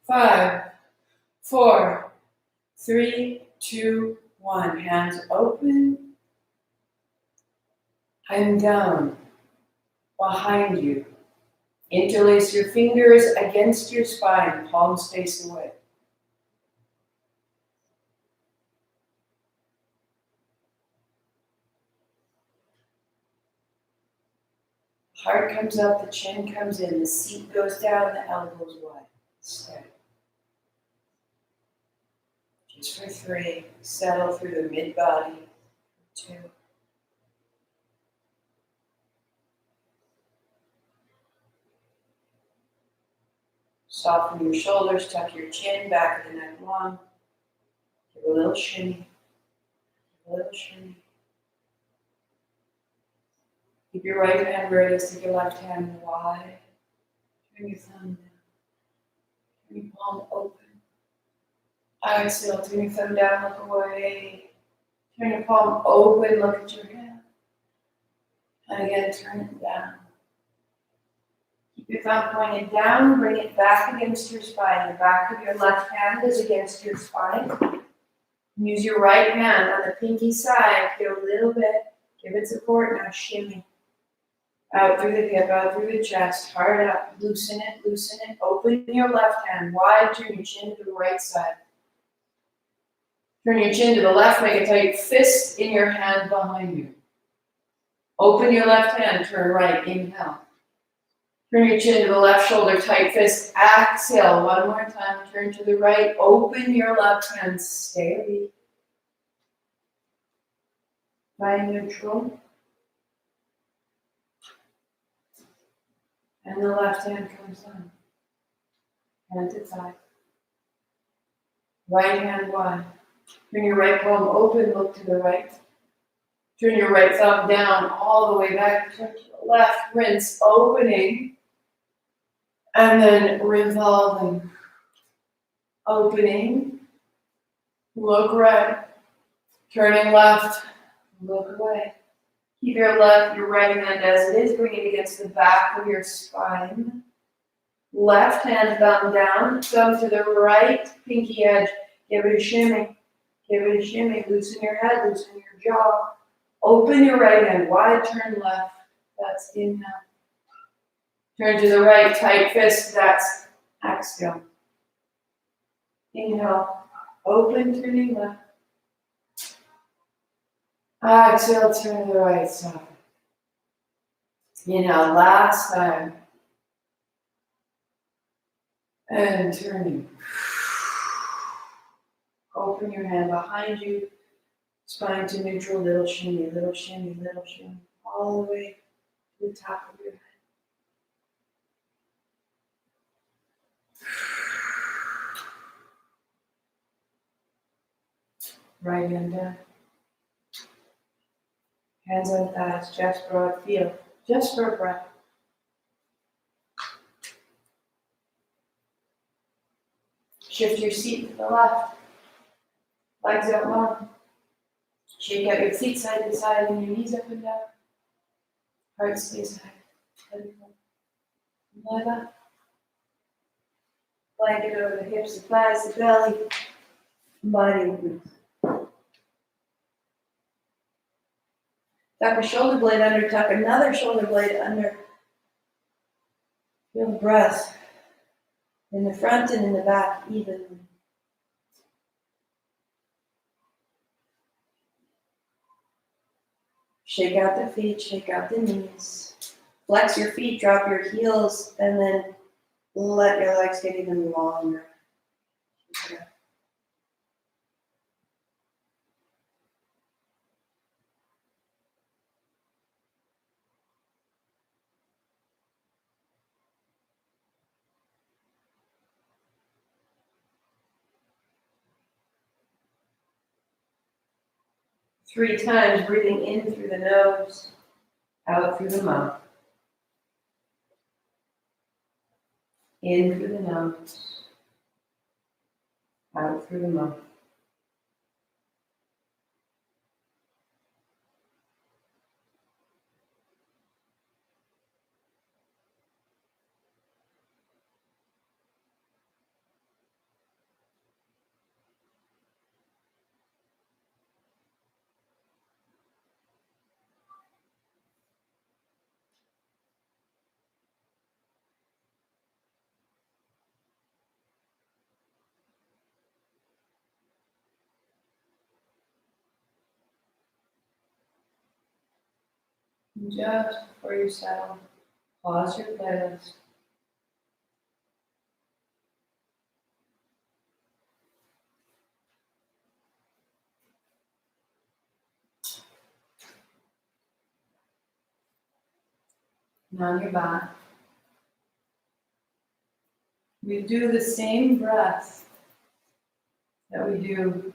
Five, 4, 3, 2, 1. Hands open and down behind you. Interlace your fingers against your spine, palms face away. Heart comes up, the chin comes in, the seat goes down, the elbows wide. Steady. Just for 3, settle through the mid-body. 2. Soften your shoulders, tuck your chin, back of the neck long. Give a little shimmy. A little shimmy. Keep your right hand where it is, take your left hand wide. Turn your thumb down. Turn your palm open. Exhale, turn your thumb down, look away. Turn your palm open, look at your hand. And again, turn it down. Keep your thumb pointed down, bring it back against your spine. The back of your left hand is against your spine. Use your right hand on the pinky side. Go a little bit. Give it support. Now shimmy. Out through the hip, out through the chest. Hard up. Loosen it, loosen it. Open your left hand wide. Turn your chin to the right side. Turn your chin to the left. Make a tight fist in your hand behind you. Open your left hand. Turn right. Inhale. Turn your chin to the left shoulder, tight fist, exhale. One more time, turn to the right, open your left hand, steady. Find neutral. And the left hand comes down. Hand to thigh. Right hand wide. Turn your right palm open, look to the right. Turn your right thumb down all the way back, turn to the left, rinse, opening. And then revolving, opening, look right, turning left, look away. Keep your right hand as it is, bring it against the back of your spine. Left hand thumb down, thumb to the right, pinky edge. Give it a shimmy, give it a shimmy. Loosen your head, loosen your jaw. Open your right hand, wide turn left. That's inhale. Turn to the right, tight fist, that's exhale. Inhale, open, turning left. Exhale, turn to the right side. Inhale, last time. And turning. Open your hand behind you, spine to neutral, little shimmy, little shimmy, little shimmy. All the way to the top of your head. Right hand down. Hands on thighs, chest broad, feel. Just for a breath. Shift your seat to the left. Legs out long. Shake out your feet side to side and your knees up and down. Heart stays high. Leg up. Blanket over the hips, the thighs, the belly. Body opens. Tuck a shoulder blade under, tuck another shoulder blade under. Feel the breath in the front and in the back evenly. Shake out the feet, shake out the knees. Flex your feet, drop your heels, and then let your legs get even longer. Okay. 3 times, breathing in through the nose, out through the mouth. In through the nose, out through the mouth. And just before you settle, pause your playlist. And on your back, we do the same breath that we do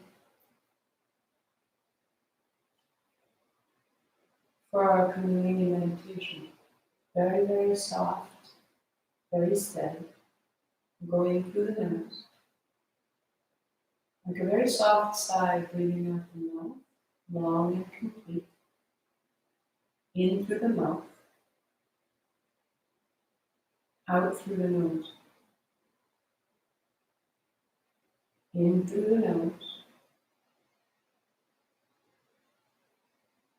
for our Kundalini meditation. Very, very soft, very steady, going through the nose. Like a very soft sigh, breathing out the mouth, long and complete. In through the mouth, Out through the nose. In through the nose.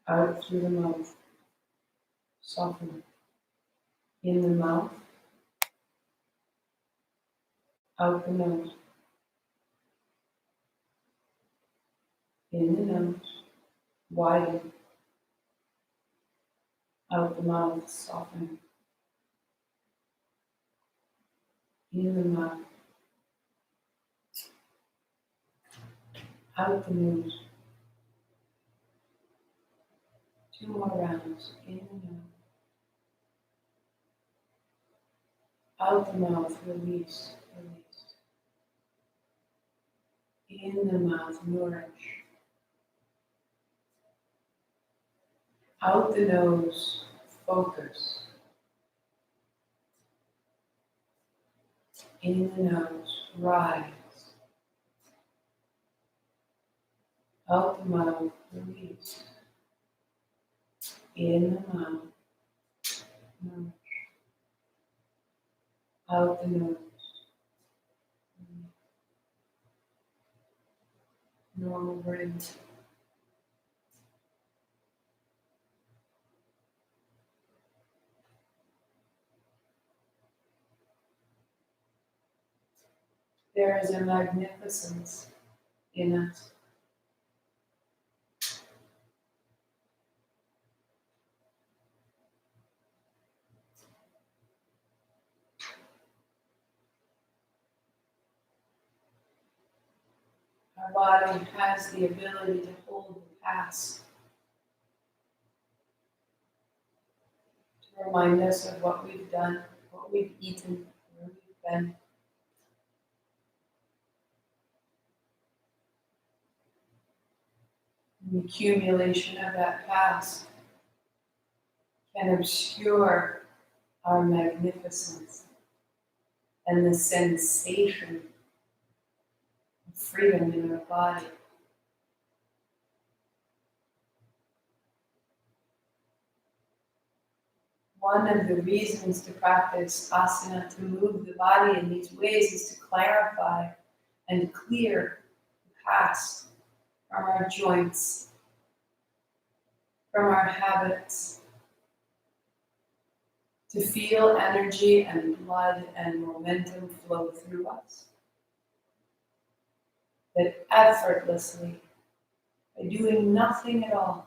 Out through the mouth. Soften. In the mouth. Out the nose. In the nose. Widen. Out the mouth. Soften. In the mouth. Out the nose. 2 more rounds. In the nose. Out the mouth. Release. Release. In the mouth. Nourish. Out the nose. Focus. In the nose. Rise. Out the mouth. Release. In the mouth. Nourish. Out the nose. Normal breath. There is a magnificence in us. Our body has the ability to hold the past, to remind us of what we've done, what we've eaten, where we've been. The accumulation of that past can obscure our magnificence and the sensation of freedom in our body. One of the reasons to practice asana, to move the body in these ways, is to clarify and clear the past from our joints, from our habits, to feel energy and blood and momentum flow through us. That effortlessly, by doing nothing at all,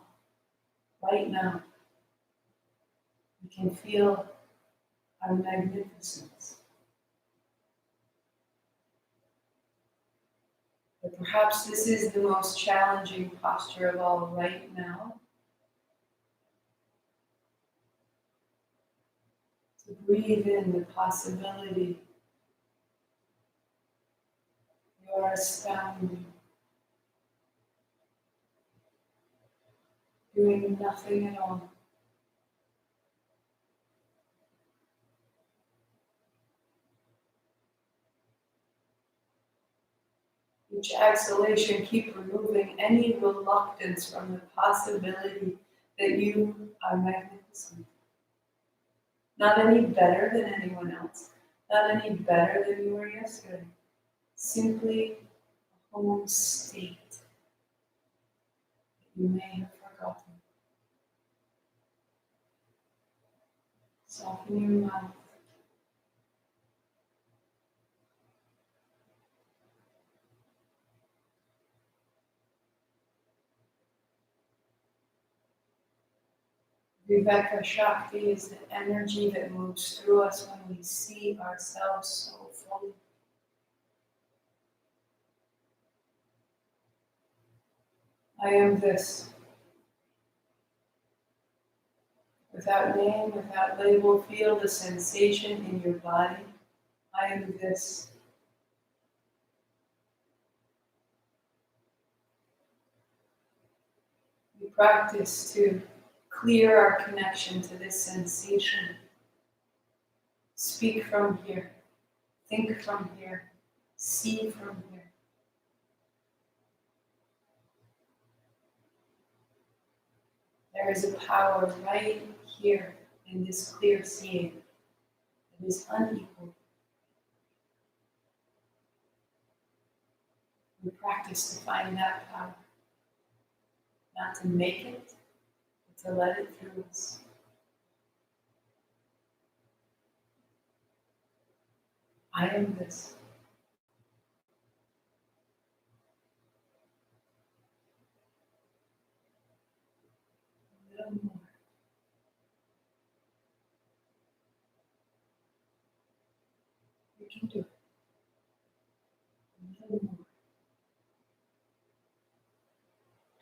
right now, we can feel our magnificence. But perhaps this is the most challenging posture of all right now. To breathe in the possibility. You are astounding. Doing nothing at all. Each exhalation, keep removing any reluctance from the possibility that you are magnificent. Not any better than anyone else. Not any better than you were yesterday. Simply a home state that you may have forgotten. Soften your mouth. Viveka Shakti is the energy that moves through us when we see ourselves so fully. I am this. Without name, without label, feel the sensation in your body. I am this. We practice to clear our connection to this sensation. Speak from here. Think from here. See from here. There is a power right here in this clear seeing. is unequal. We practice to find that power, not to make it, but to let it through us. I am this. A little more. You can do it. A little more.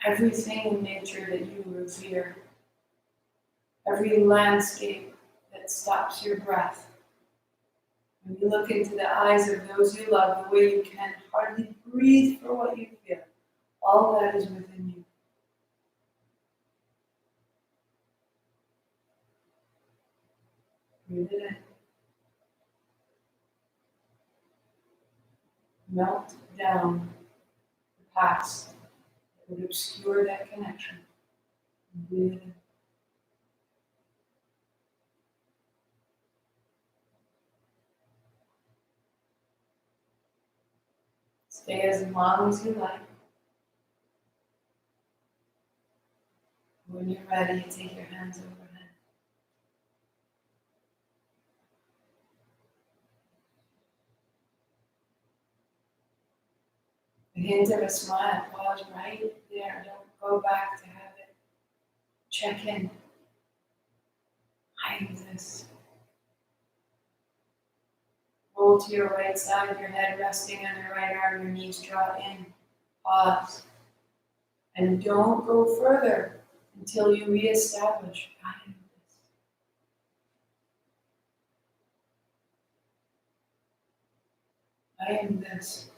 Everything in nature that you revere, every landscape that stops your breath, when you look into the eyes of those you love, the way you can hardly breathe for what you feel, all that is within you. Breathe it in. Melt down the past that would obscure that connection. And breathe it in. Stay as long as you like. When you're ready, take your hands overhead. A hint of a smile, pause right there. Don't go back to have it. Check in. I am this. Roll to your right side, your head resting on your right arm, your knees draw in. Pause. And don't go further until you reestablish I am this. I am this.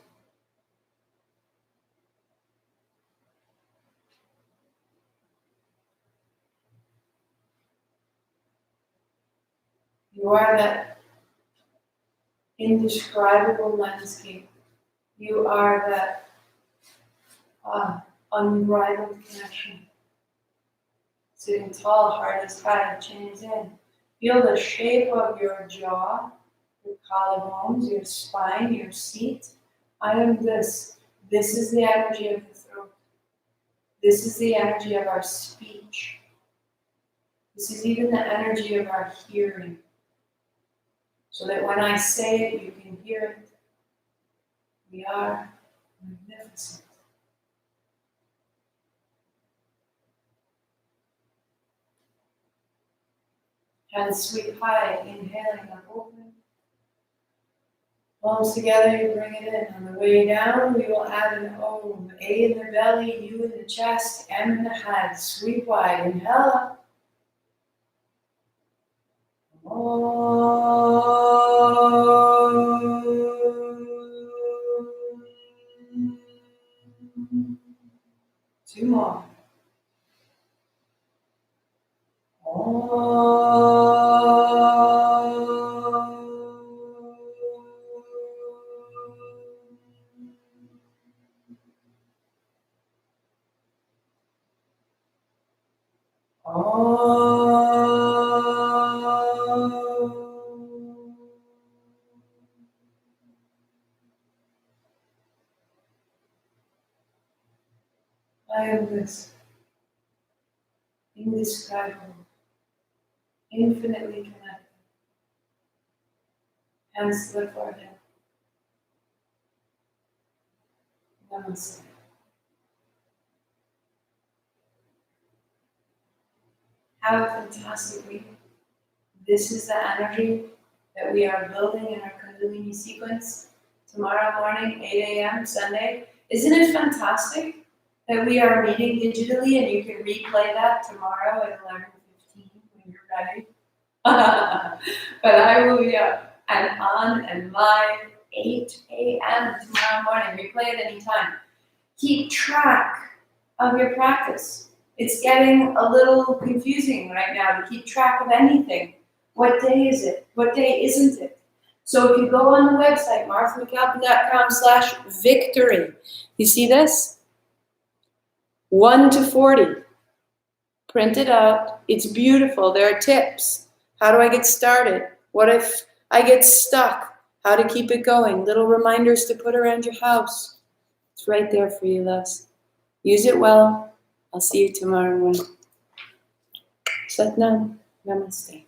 You are that indescribable landscape. You are that unrivaled connection. Sitting tall, heart is high, chin is in. Feel the shape of your jaw, your collarbones, your spine, your seat. I am this. This is the energy of the throat. This is the energy of our speech. This is even the energy of our hearing. So that when I say it, you can hear it. We are magnificent. Hands sweep high, inhaling up open. Palms together, you bring it in. On the way down, we will add an Om. A in the belly, U in the chest, M in the head. Sweep wide, inhale up. Two more. I am this, indescribable, infinitely connected. Hands to the forehead. Namaste. Have a fantastic week. This is the energy that we are building in our Kundalini sequence tomorrow morning, 8 a.m. Sunday. Isn't it fantastic that we are meeting digitally and you can replay that tomorrow at 11:15 when you're ready? But I will be up and on and live 8 a.m. tomorrow morning. Replay it anytime. Keep track of your practice. It's getting a little confusing right now to keep track of anything. What day is it? What day isn't it? So if you go on the website, marthamcalpin.com/victory, you see this? 1 to 40. Print it out. It's beautiful. There are tips. How do I get started? What if I get stuck. How to keep it going. Little reminders to put around your house. It's right there for you, loves. Use it well. I'll see you tomorrow morning. Sat Nam. Namaste.